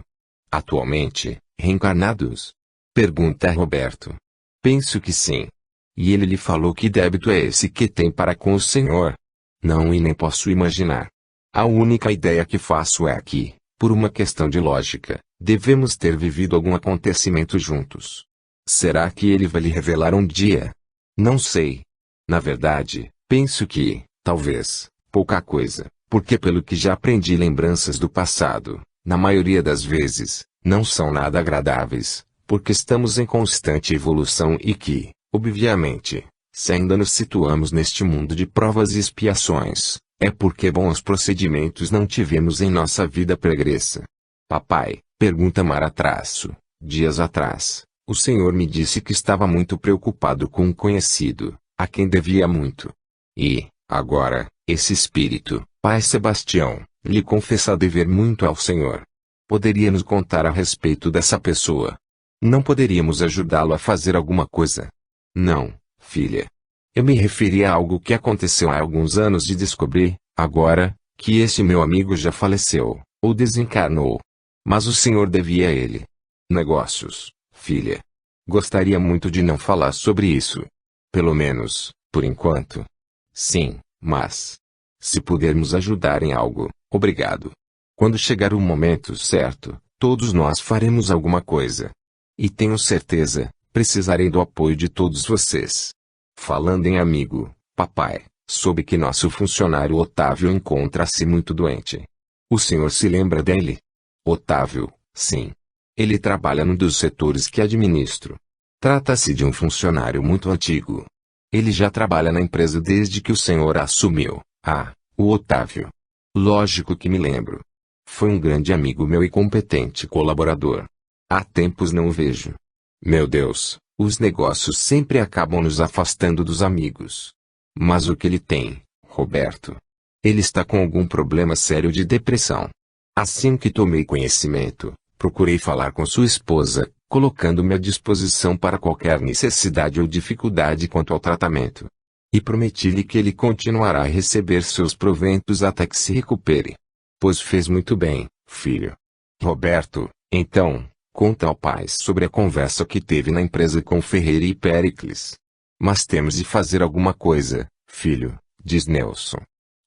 Atualmente, reencarnados? Pergunta Roberto. Penso que sim. E ele lhe falou que débito é esse que tem para com o Senhor? Não, e nem posso imaginar. A única ideia que faço é que, por uma questão de lógica, devemos ter vivido algum acontecimento juntos. Será que ele vai lhe revelar um dia? Não sei. Na verdade, penso que, talvez, pouca coisa, porque pelo que já aprendi lembranças do passado, na maioria das vezes, não são nada agradáveis, porque estamos em constante evolução e que, obviamente, se ainda nos situamos neste mundo de provas e expiações, é porque bons procedimentos não tivemos em nossa vida pregressa. Papai, pergunta Mara Traço, dias atrás, o senhor me disse que estava muito preocupado com um conhecido, a quem devia muito. E, agora, esse espírito, pai Sebastião, lhe confessa dever muito ao senhor. Poderia nos contar a respeito dessa pessoa? Não poderíamos ajudá-lo a fazer alguma coisa? Não, filha. Eu me referi a algo que aconteceu há alguns anos de descobrir, agora, que esse meu amigo já faleceu, ou desencarnou. Mas o senhor devia a ele negócios, filha. Gostaria muito de não falar sobre isso. Pelo menos, por enquanto. Sim, mas, se pudermos ajudar em algo, obrigado. Quando chegar o momento certo, todos nós faremos alguma coisa. E tenho certeza, precisarei do apoio de todos vocês. Falando em amigo, papai, soube que nosso funcionário Otávio encontra-se muito doente. O senhor se lembra dele? Otávio, sim. Ele trabalha num dos setores que administro. Trata-se de um funcionário muito antigo. Ele já trabalha na empresa desde que o senhor assumiu. Ah, o Otávio. Lógico que me lembro. Foi um grande amigo meu e competente colaborador. Há tempos não o vejo. Meu Deus, os negócios sempre acabam nos afastando dos amigos. Mas o que ele tem, Roberto? Ele está com algum problema sério de depressão. Assim que tomei conhecimento, procurei falar com sua esposa, colocando-me à disposição para qualquer necessidade ou dificuldade quanto ao tratamento. E prometi-lhe que ele continuará a receber seus proventos até que se recupere. Pois fez muito bem, filho. Roberto, então, conta ao pai sobre a conversa que teve na empresa com Ferreira e Péricles. Mas temos de fazer alguma coisa, filho, diz Nelson.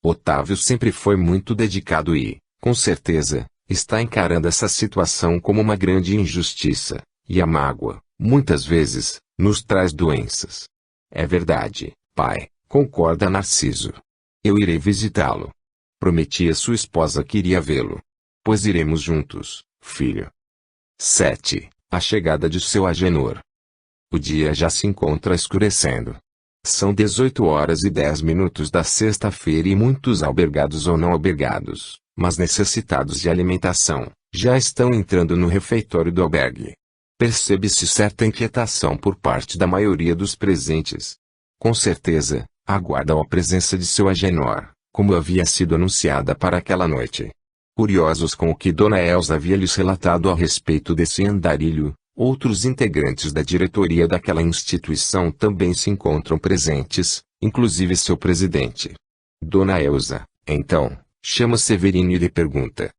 Otávio sempre foi muito dedicado e, com certeza, está encarando essa situação como uma grande injustiça, e a mágoa, muitas vezes, nos traz doenças. É verdade, pai, concorda Narciso. Eu irei visitá-lo. Prometi a sua esposa que iria vê-lo. Pois iremos juntos, filho. 7. A chegada de seu Agenor. O dia já se encontra escurecendo. São 18h10 da sexta-feira e muitos albergados ou não albergados, mas necessitados de alimentação, já estão entrando no refeitório do albergue. Percebe-se certa inquietação por parte da maioria dos presentes. Com certeza, aguardam a presença de seu Agenor, como havia sido anunciada para aquela noite. Curiosos com o que Dona Elsa havia lhes relatado a respeito desse andarilho, outros integrantes da diretoria daquela instituição também se encontram presentes, inclusive seu presidente. Dona Elsa, então, chama Severino e lhe pergunta.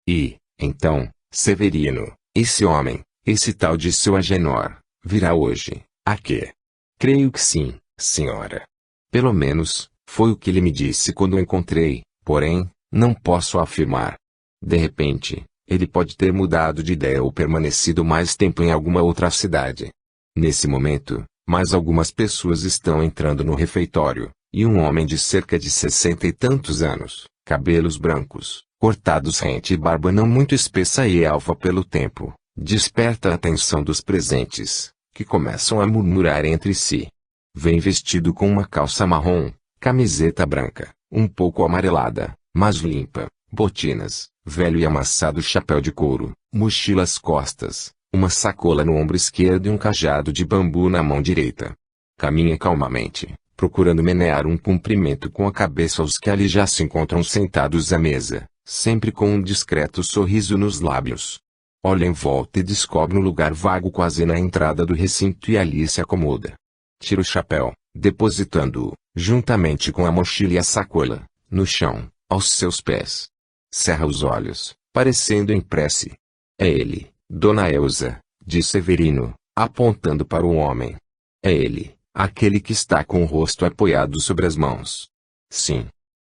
E, então, Severino, esse homem, esse tal de seu Agenor, virá hoje, a quê? Creio que sim, senhora. Pelo menos, foi o que ele me disse quando o encontrei, porém, não posso afirmar. De repente, ele pode ter mudado de ideia ou permanecido mais tempo em alguma outra cidade. Nesse momento, mais algumas pessoas estão entrando no refeitório, e um homem de cerca de 60 e tantos anos, cabelos brancos, cortados rente e barba não muito espessa e alva pelo tempo, desperta a atenção dos presentes, que começam a murmurar entre si. Vem vestido com uma calça marrom, camiseta branca, um pouco amarelada, mas limpa, botinas, velho e amassado chapéu de couro, mochila às costas, uma sacola no ombro esquerdo e um cajado de bambu na mão direita. Caminha calmamente, procurando menear um cumprimento com a cabeça aos que ali já se encontram sentados à mesa, sempre com um discreto sorriso nos lábios. Olha em volta e descobre um lugar vago quase na entrada do recinto e ali se acomoda. Tira o chapéu, depositando-o, juntamente com a mochila e a sacola, no chão, aos seus pés. Cerra os olhos, parecendo em prece. É ele, Dona Elsa, diz Severino, apontando para o homem. É ele, aquele que está com o rosto apoiado sobre as mãos. Sim.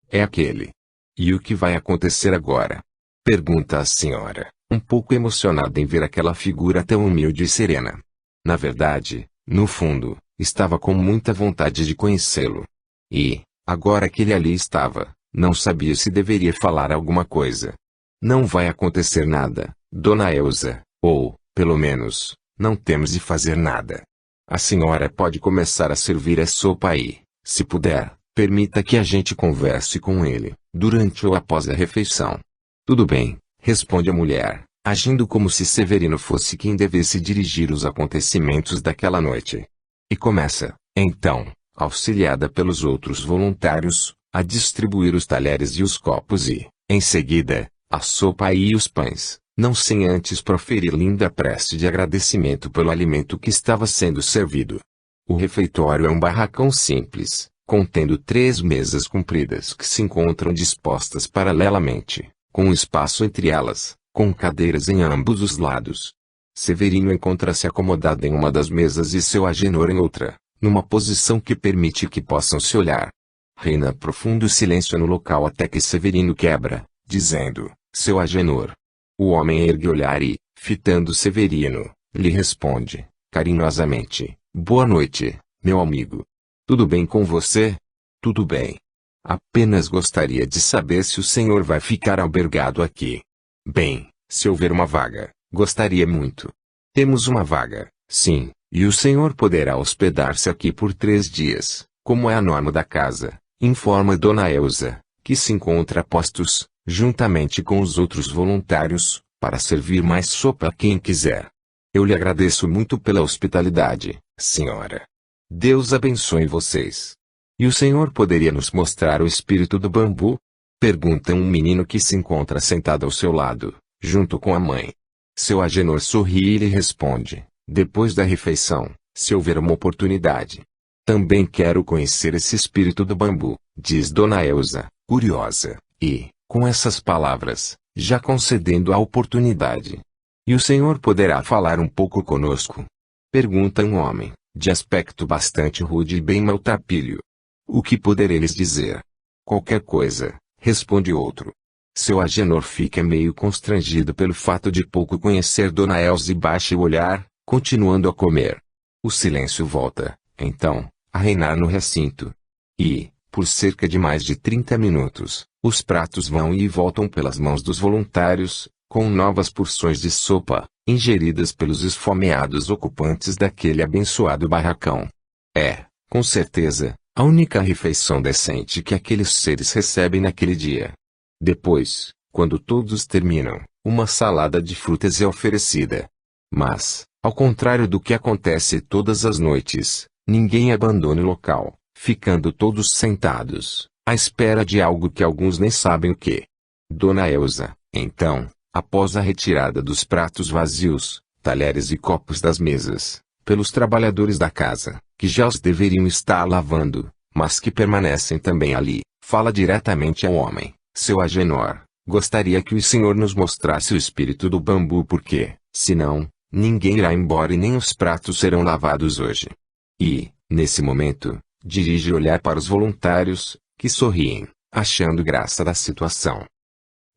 É aquele. E o que vai acontecer agora? Pergunta a senhora, um pouco emocionada em ver aquela figura tão humilde e serena. Na verdade, no fundo, estava com muita vontade de conhecê-lo. E, agora que ele ali estava, não sabia se deveria falar alguma coisa. Não vai acontecer nada, Dona Elsa, ou, pelo menos, não temos de fazer nada. A senhora pode começar a servir a sopa aí, se puder, permita que a gente converse com ele, durante ou após a refeição. Tudo bem, responde a mulher, agindo como se Severino fosse quem devesse dirigir os acontecimentos daquela noite. E começa, então, auxiliada pelos outros voluntários, a distribuir os talheres e os copos e, em seguida, a sopa e os pães, não sem antes proferir linda prece de agradecimento pelo alimento que estava sendo servido. O refeitório é um barracão simples, contendo 3 mesas compridas que se encontram dispostas paralelamente, com um espaço entre elas, com cadeiras em ambos os lados. Severino encontra-se acomodado em uma das mesas e seu Agenor em outra, numa posição que permite que possam se olhar. Reina profundo silêncio no local até que Severino quebra, dizendo, seu Agenor. O homem ergue o olhar e, fitando Severino, lhe responde, carinhosamente, boa noite, meu amigo. Tudo bem com você? Tudo bem. Apenas gostaria de saber se o senhor vai ficar albergado aqui. Bem, se houver uma vaga, gostaria muito. Temos uma vaga, sim, e o senhor poderá hospedar-se aqui por 3 dias, como é a norma da casa, informa Dona Elsa, que se encontra a postos, juntamente com os outros voluntários, para servir mais sopa a quem quiser. Eu lhe agradeço muito pela hospitalidade, senhora. Deus abençoe vocês. E o senhor poderia nos mostrar o espírito do bambu? Pergunta um menino que se encontra sentado ao seu lado, junto com a mãe. Seu Agenor sorri e lhe responde, depois da refeição, se houver uma oportunidade. Também quero conhecer esse espírito do bambu, diz Dona Elsa, curiosa, e, com essas palavras, já concedendo a oportunidade. E o senhor poderá falar um pouco conosco? Pergunta um homem, de aspecto bastante rude e bem maltrapilho. O que poderei lhes dizer? Qualquer coisa, responde outro. Seu Agenor fica meio constrangido pelo fato de pouco conhecer Dona Elsa e baixa o olhar, continuando a comer. O silêncio volta, então, a reinar no recinto. E, por cerca de mais de 30 minutos, os pratos vão e voltam pelas mãos dos voluntários, com novas porções de sopa, ingeridas pelos esfomeados ocupantes daquele abençoado barracão. É, com certeza, a única refeição decente que aqueles seres recebem naquele dia. Depois, quando todos terminam, uma salada de frutas é oferecida. Mas, ao contrário do que acontece todas as noites, ninguém abandona o local, ficando todos sentados, à espera de algo que alguns nem sabem o que. Dona Elsa, então, após a retirada dos pratos vazios, talheres e copos das mesas, pelos trabalhadores da casa, que já os deveriam estar lavando, mas que permanecem também ali, fala diretamente ao homem, seu Agenor, gostaria que o senhor nos mostrasse o espírito do bambu porque, senão, ninguém irá embora e nem os pratos serão lavados hoje. E, nesse momento, dirige o olhar para os voluntários, que sorriem, achando graça da situação.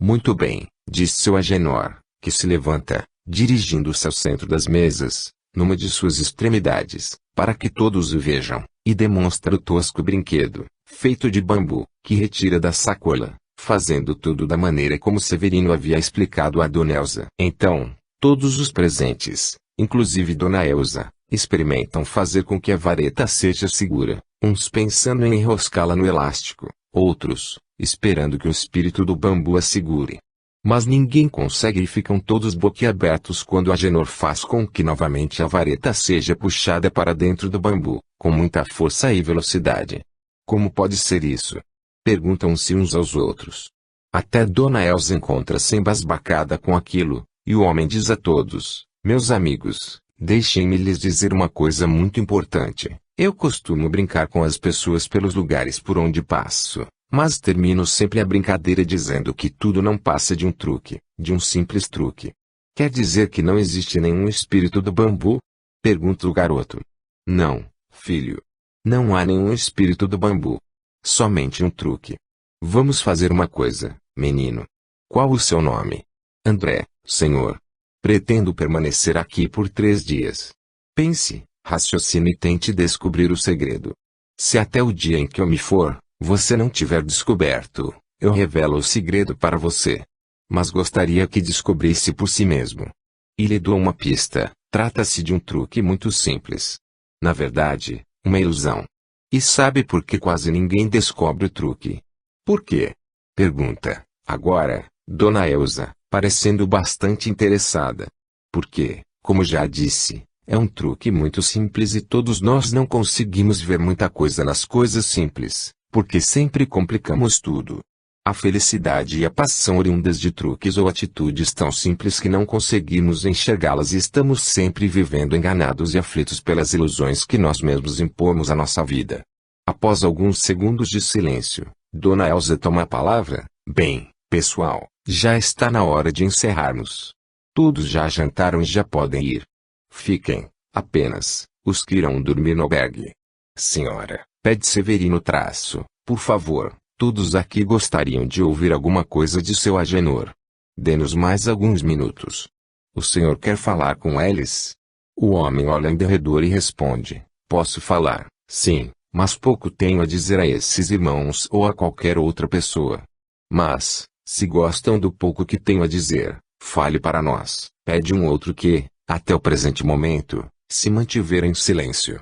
Muito bem, diz seu Agenor, que se levanta, dirigindo-se ao centro das mesas, numa de suas extremidades, para que todos o vejam, e demonstra o tosco brinquedo, feito de bambu, que retira da sacola, fazendo tudo da maneira como Severino havia explicado a Dona Elsa. Então, todos os presentes, inclusive Dona Elsa, experimentam fazer com que a vareta seja segura, uns pensando em enroscá-la no elástico, outros, esperando que o espírito do bambu a segure. Mas ninguém consegue e ficam todos boquiabertos quando Agenor faz com que novamente a vareta seja puxada para dentro do bambu, com muita força e velocidade. Como pode ser isso? Perguntam-se uns aos outros. Até Dona Elsa encontra-se embasbacada com aquilo, E o homem diz a todos: meus amigos, deixem-me lhes dizer uma coisa muito importante. Eu costumo brincar com as pessoas pelos lugares por onde passo, mas termino sempre a brincadeira dizendo que tudo não passa de um truque, de um simples truque. Quer dizer que não existe nenhum espírito do bambu? Pergunta o garoto. Não, filho. Não há nenhum espírito do bambu. Somente um truque. Vamos fazer uma coisa, menino. Qual o seu nome? André, senhor. Pretendo permanecer aqui por 3 dias. Pense, raciocine e tente descobrir o segredo. Se até o dia em que eu me for, você não tiver descoberto, eu revelo o segredo para você. Mas gostaria que descobrisse por si mesmo. E lhe dou uma pista, trata-se de um truque muito simples. Na verdade, uma ilusão. E sabe por que quase ninguém descobre o truque? Por quê? Pergunta, agora, Dona Elsa, parecendo bastante interessada. Porque, como já disse, é um truque muito simples e todos nós não conseguimos ver muita coisa nas coisas simples, porque sempre complicamos tudo. A felicidade e a paz são oriundas de truques ou atitudes tão simples que não conseguimos enxergá-las e estamos sempre vivendo enganados e aflitos pelas ilusões que nós mesmos impomos à nossa vida. Após alguns segundos de silêncio, Dona Elsa toma a palavra. Bem, pessoal, já está na hora de encerrarmos. Todos já jantaram e já podem ir. Fiquem, apenas, os que irão dormir no albergue. Senhora, pede Severino Traço, por favor. Todos aqui gostariam de ouvir alguma coisa de seu Agenor. Dê-nos mais alguns minutos. O senhor quer falar com eles? O homem olha em derredor e responde: posso falar, sim, mas pouco tenho a dizer a esses irmãos ou a qualquer outra pessoa. Mas, se gostam do pouco que tenho a dizer, fale para nós. Pede um outro que, até o presente momento, se mantiver em silêncio.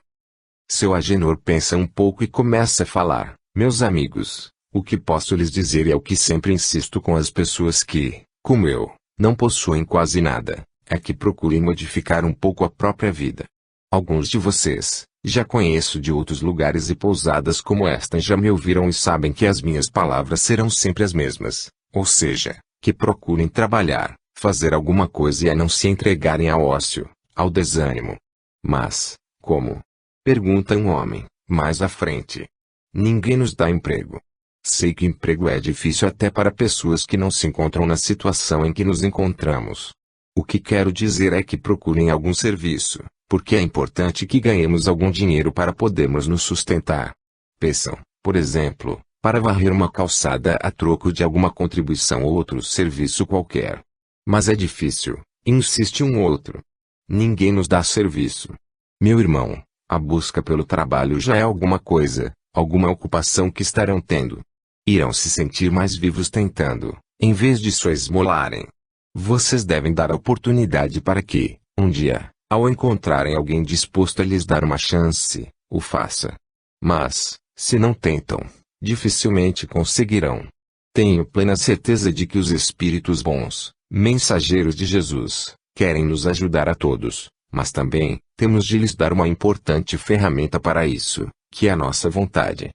Seu Agenor pensa um pouco e começa a falar: meus amigos, o que posso lhes dizer é o que sempre insisto com as pessoas que, como eu, não possuem quase nada, é que procurem modificar um pouco a própria vida. Alguns de vocês, já conheço de outros lugares e pousadas como esta, já me ouviram e sabem que as minhas palavras serão sempre as mesmas, ou seja, que procurem trabalhar, fazer alguma coisa e não se entregarem ao ócio, ao desânimo. Mas, como? Pergunta um homem, mais à frente. Ninguém nos dá emprego. Sei que emprego é difícil até para pessoas que não se encontram na situação em que nos encontramos. O que quero dizer é que procurem algum serviço, porque é importante que ganhemos algum dinheiro para podermos nos sustentar. Peçam, por exemplo, para varrer uma calçada a troco de alguma contribuição ou outro serviço qualquer. Mas é difícil, insiste um outro. Ninguém nos dá serviço. Meu irmão, a busca pelo trabalho já é alguma coisa, alguma ocupação que estarão tendo. Irão se sentir mais vivos tentando, em vez de só esmolarem. Vocês devem dar a oportunidade para que, um dia, ao encontrarem alguém disposto a lhes dar uma chance, o faça. Mas, se não tentam, dificilmente conseguirão. Tenho plena certeza de que os espíritos bons, mensageiros de Jesus, querem nos ajudar a todos, mas também, temos de lhes dar uma importante ferramenta para isso, que é a nossa vontade.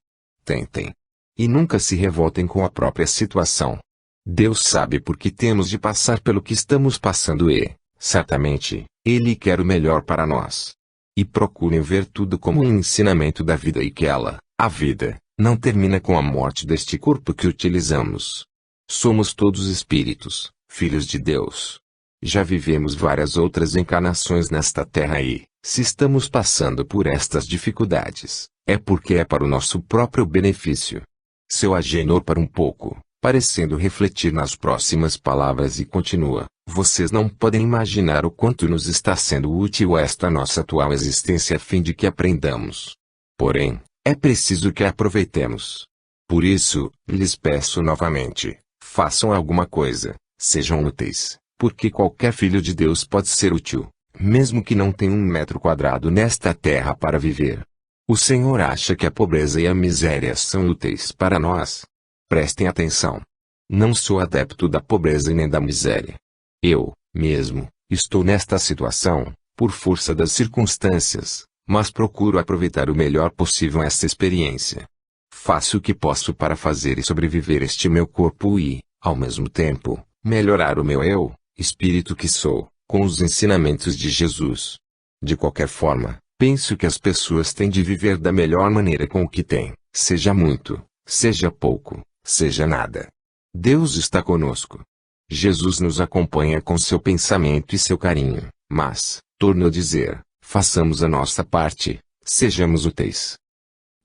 Tentem. E nunca se revoltem com a própria situação. Deus sabe por que temos de passar pelo que estamos passando e, certamente, Ele quer o melhor para nós. E procurem ver tudo como um ensinamento da vida e que ela, a vida, não termina com a morte deste corpo que utilizamos. Somos todos espíritos, filhos de Deus. Já vivemos várias outras encarnações nesta terra e, se estamos passando por estas dificuldades, é porque é para o nosso próprio benefício. Seu Agenor para um pouco, parecendo refletir nas próximas palavras e continua: vocês não podem imaginar o quanto nos está sendo útil esta nossa atual existência a fim de que aprendamos. Porém, é preciso que a aproveitemos. Por isso, lhes peço novamente, façam alguma coisa, sejam úteis, porque qualquer filho de Deus pode ser útil, mesmo que não tenha 1 metro quadrado nesta terra para viver. O Senhor acha que a pobreza e a miséria são úteis para nós? Prestem atenção. Não sou adepto da pobreza e nem da miséria. Eu, mesmo, estou nesta situação, por força das circunstâncias, mas procuro aproveitar o melhor possível essa experiência. Faço o que posso para fazer e sobreviver este meu corpo e, ao mesmo tempo, melhorar o meu eu, espírito que sou, com os ensinamentos de Jesus. De qualquer forma, penso que as pessoas têm de viver da melhor maneira com o que têm, seja muito, seja pouco, seja nada. Deus está conosco. Jesus nos acompanha com seu pensamento e seu carinho, mas, torno a dizer, façamos a nossa parte, sejamos úteis.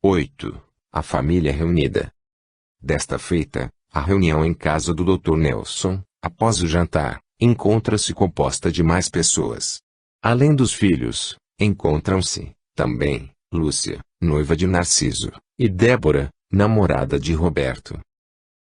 8. A família reunida. Desta feita, a reunião em casa do Dr. Nelson, após o jantar, encontra-se composta de mais pessoas. Além dos filhos, encontram-se, também, Lúcia, noiva de Narciso, e Débora, namorada de Roberto.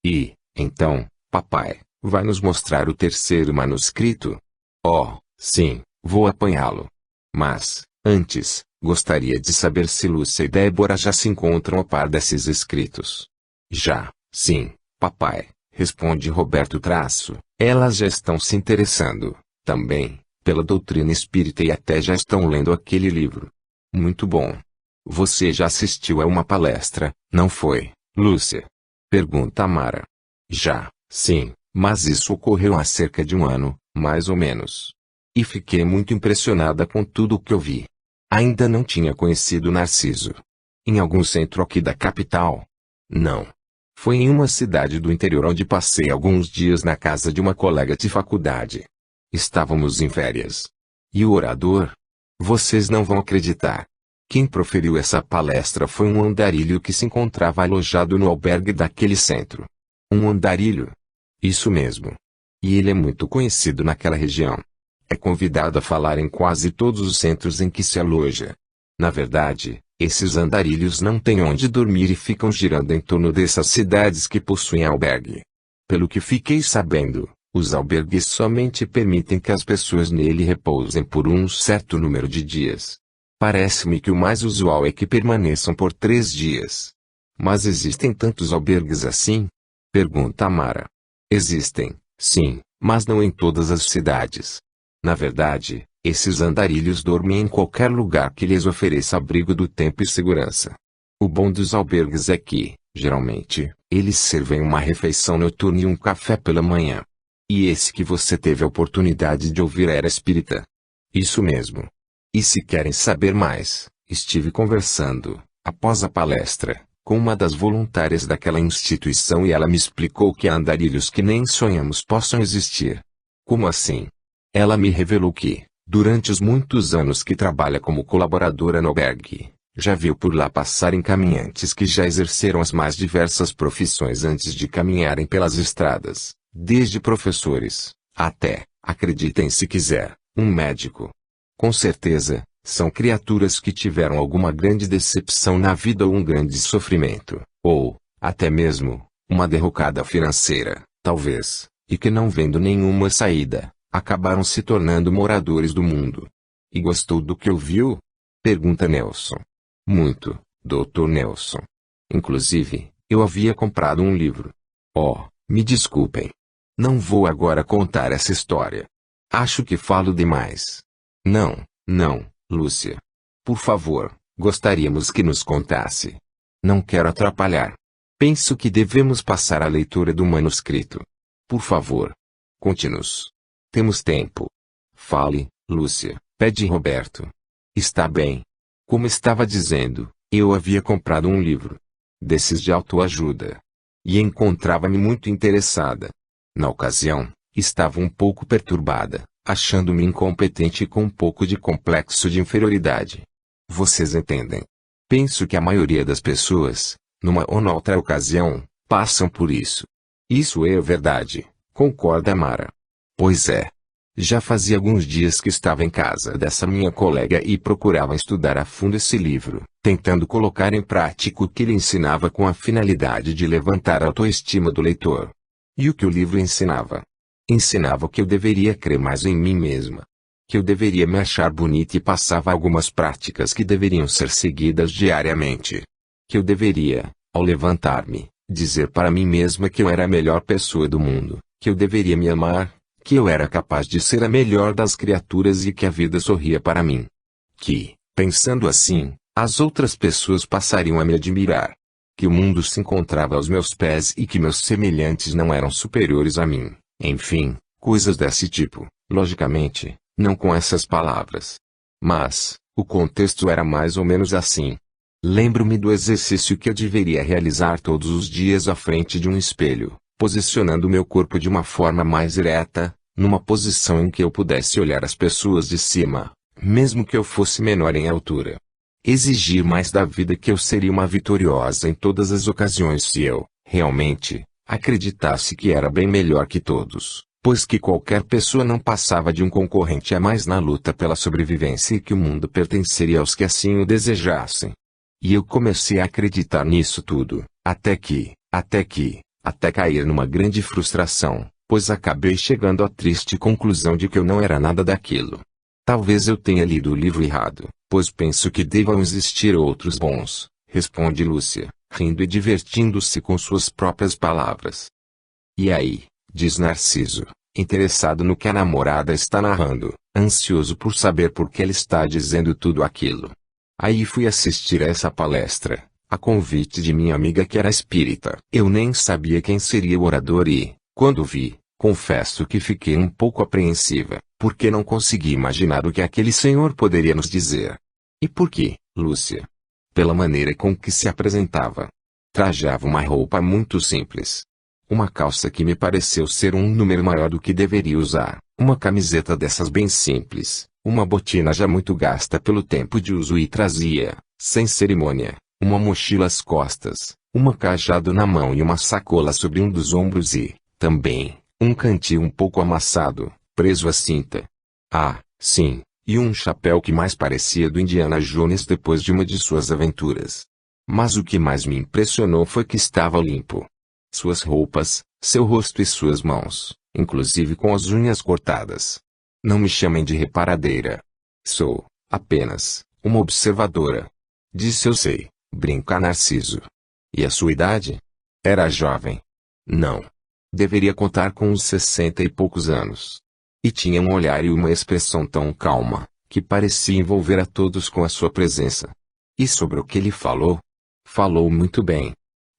E, então, papai, vai nos mostrar o terceiro manuscrito? Oh, sim, vou apanhá-lo. Mas, antes, gostaria de saber se Lúcia e Débora já se encontram a par desses escritos. Já, sim, papai, responde Roberto Traço, elas já estão se interessando, também, pela doutrina espírita e até já estão lendo aquele livro. Muito bom. Você já assistiu a uma palestra, não foi, Lúcia? Pergunta Mara. Já, sim, mas isso ocorreu há cerca de um ano, mais ou menos. E fiquei muito impressionada com tudo o que eu vi. Ainda não tinha conhecido Narciso. Em algum centro aqui da capital? Não. Foi em uma cidade do interior onde passei alguns dias na casa de uma colega de faculdade. Estávamos em férias. E o orador? Vocês não vão acreditar. Quem proferiu essa palestra foi um andarilho que se encontrava alojado no albergue daquele centro. Um andarilho? Isso mesmo. E ele é muito conhecido naquela região. É convidado a falar em quase todos os centros em que se aloja. Na verdade, esses andarilhos não têm onde dormir e ficam girando em torno dessas cidades que possuem albergue. Pelo que fiquei sabendo, os albergues somente permitem que as pessoas nele repousem por um certo número de dias. Parece-me que o mais usual é que permaneçam por 3 dias. Mas existem tantos albergues assim? Pergunta Mara. Existem, sim, mas não em todas as cidades. Na verdade, esses andarilhos dormem em qualquer lugar que lhes ofereça abrigo do tempo e segurança. O bom dos albergues é que, geralmente, eles servem uma refeição noturna e um café pela manhã. E esse que você teve a oportunidade de ouvir era espírita. Isso mesmo. E se querem saber mais, estive conversando, após a palestra, com uma das voluntárias daquela instituição e ela me explicou que há andarilhos que nem sonhamos possam existir. Como assim? Ela me revelou que, durante os muitos anos que trabalha como colaboradora no albergue, já viu por lá passarem caminhantes que já exerceram as mais diversas profissões antes de caminharem pelas estradas, desde professores, até, acreditem se quiser, um médico. Com certeza, são criaturas que tiveram alguma grande decepção na vida ou um grande sofrimento, ou, até mesmo, uma derrocada financeira, talvez, e que não vendo nenhuma saída, acabaram se tornando moradores do mundo. E gostou do que ouviu? Pergunta Nelson. Muito, Dr. Nelson. Inclusive, eu havia comprado um livro. Oh, me desculpem. Não vou agora contar essa história. Acho que falo demais. Não, Lúcia. Por favor, gostaríamos que nos contasse. Não quero atrapalhar. Penso que devemos passar a leitura do manuscrito. Por favor. Conte-nos. Temos tempo. Fale, Lúcia, pede Roberto. Está bem. Como estava dizendo, eu havia comprado um livro desses de autoajuda. E encontrava-me muito interessada. Na ocasião, estava um pouco perturbada, achando-me incompetente e com um pouco de complexo de inferioridade. Vocês entendem? Penso que a maioria das pessoas, numa ou noutra ocasião, passam por isso. Isso é verdade, concorda Mara? Pois é. Já fazia alguns dias que estava em casa dessa minha colega e procurava estudar a fundo esse livro, tentando colocar em prática o que ele ensinava com a finalidade de levantar a autoestima do leitor. E o que o livro ensinava? Ensinava que eu deveria crer mais em mim mesma. Que eu deveria me achar bonita e passava algumas práticas que deveriam ser seguidas diariamente. Que eu deveria, ao levantar-me, dizer para mim mesma que eu era a melhor pessoa do mundo, que eu deveria me amar, que eu era capaz de ser a melhor das criaturas e que a vida sorria para mim. Que, pensando assim, as outras pessoas passariam a me admirar. Que o mundo se encontrava aos meus pés e que meus semelhantes não eram superiores a mim. Enfim, Coisas desse tipo, logicamente, não com essas palavras. Mas, o contexto era mais ou menos assim. Lembro-me do exercício que eu deveria realizar todos os dias à frente de um espelho, posicionando meu corpo de uma forma mais ereta, numa posição em que eu pudesse olhar as pessoas de cima, mesmo que eu fosse menor em altura. Exigir mais da vida que eu seria uma vitoriosa em todas as ocasiões se eu, realmente, acreditasse que era bem melhor que todos, pois que qualquer pessoa não passava de um concorrente a mais na luta pela sobrevivência e que o mundo pertenceria aos que assim o desejassem. E eu comecei a acreditar nisso tudo, até cair numa grande frustração, pois acabei chegando à triste conclusão de que eu não era nada daquilo. Talvez eu tenha lido o livro errado, pois penso que devam existir outros bons, responde Lúcia, rindo e divertindo-se com suas próprias palavras. E aí, diz Narciso, interessado no que a namorada está narrando, ansioso por saber por que ela está dizendo tudo aquilo. Aí fui assistir a essa palestra, a convite de minha amiga que era espírita. Eu nem sabia quem seria o orador e, quando vi, confesso que fiquei um pouco apreensiva, porque não consegui imaginar o que aquele senhor poderia nos dizer. E por quê, Lúcia? Pela maneira com que se apresentava. Trajava uma roupa muito simples. Uma calça que me pareceu ser um número maior do que deveria usar, uma camiseta dessas bem simples, uma botina já muito gasta pelo tempo de uso e trazia, sem cerimônia, uma mochila às costas, uma cajado na mão e uma sacola sobre um dos ombros e, também, um cantil um pouco amassado, preso à cinta. Ah, sim, e um chapéu que mais parecia do Indiana Jones depois de uma de suas aventuras. Mas o que mais me impressionou foi que estava limpo. Suas roupas, seu rosto e suas mãos, inclusive com as unhas cortadas. Não me chamem de reparadeira. Sou, apenas, uma observadora. Disse eu sei, brinca Narciso. E a sua idade? Era jovem. Não. Deveria contar com uns 60 e poucos anos. E tinha um olhar e uma expressão tão calma, que parecia envolver a todos com a sua presença. E sobre o que ele falou? Falou muito bem.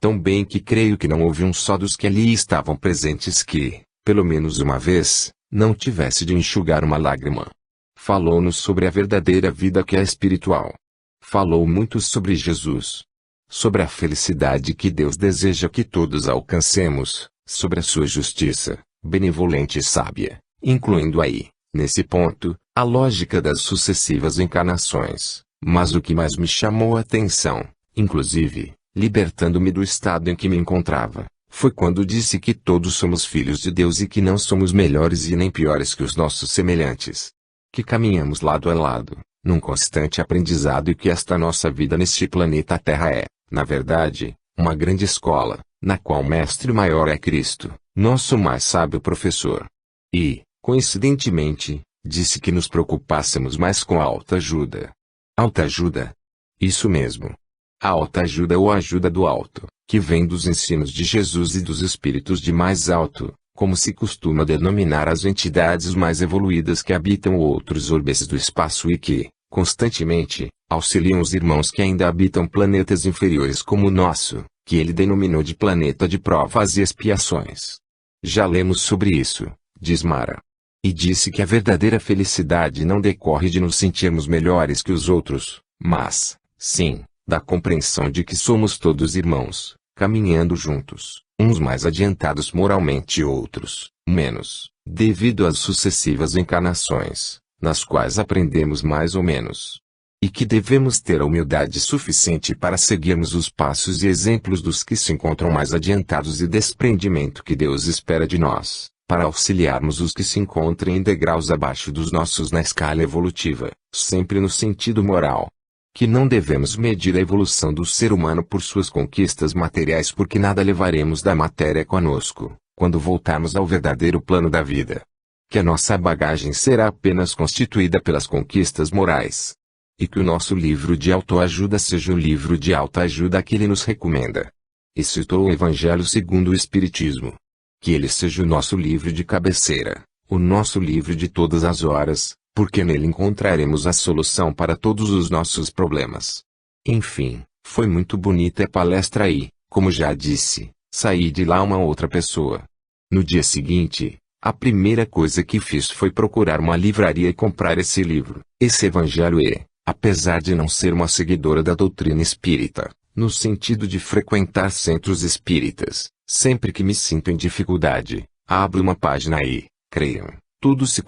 Tão bem que creio que não houve um só dos que ali estavam presentes que, pelo menos uma vez, não tivesse de enxugar uma lágrima. Falou-nos sobre a verdadeira vida que é espiritual. Falou muito sobre Jesus. Sobre a felicidade que Deus deseja que todos alcancemos, sobre a sua justiça, benevolente e sábia, incluindo aí, nesse ponto, a lógica das sucessivas encarnações. Mas o que mais me chamou a atenção, inclusive, libertando-me do estado em que me encontrava, foi quando disse que todos somos filhos de Deus e que não somos melhores e nem piores que os nossos semelhantes. Que caminhamos lado a lado, num constante aprendizado e que esta nossa vida neste planeta Terra é, na verdade, uma grande escola, na qual o mestre maior é Cristo, nosso mais sábio professor. E, coincidentemente, disse que nos preocupássemos mais com a autoajuda. Autoajuda? Isso mesmo. A autoajuda ou a ajuda do alto, que vem dos ensinos de Jesus e dos espíritos de mais alto, como se costuma denominar as entidades mais evoluídas que habitam outros orbes do espaço e que, constantemente, auxiliam os irmãos que ainda habitam planetas inferiores como o nosso, que ele denominou de planeta de provas e expiações. Já lemos sobre isso, diz Mara. E disse que a verdadeira felicidade não decorre de nos sentirmos melhores que os outros, mas, sim, da compreensão de que somos todos irmãos, caminhando juntos, uns mais adiantados moralmente e outros, menos, devido às sucessivas encarnações, nas quais aprendemos mais ou menos. E que devemos ter a humildade suficiente para seguirmos os passos e exemplos dos que se encontram mais adiantados e desprendimento que Deus espera de nós, para auxiliarmos os que se encontrem em degraus abaixo dos nossos na escala evolutiva, sempre no sentido moral. Que não devemos medir a evolução do ser humano por suas conquistas materiais porque nada levaremos da matéria conosco, quando voltarmos ao verdadeiro plano da vida. Que a nossa bagagem será apenas constituída pelas conquistas morais. E que o nosso livro de autoajuda seja o livro de autoajuda que ele nos recomenda. E citou o Evangelho segundo o Espiritismo. Que ele seja o nosso livro de cabeceira, o nosso livro de todas as horas, porque nele encontraremos a solução para todos os nossos problemas. Enfim, foi muito bonita a palestra e, como já disse, saí de lá uma outra pessoa. No dia seguinte, A primeira coisa que fiz foi procurar uma livraria e comprar esse livro. Esse evangelho é, apesar de não ser uma seguidora da doutrina espírita, no sentido de frequentar centros espíritas, sempre que me sinto em dificuldade, abro uma página e, creiam, tudo se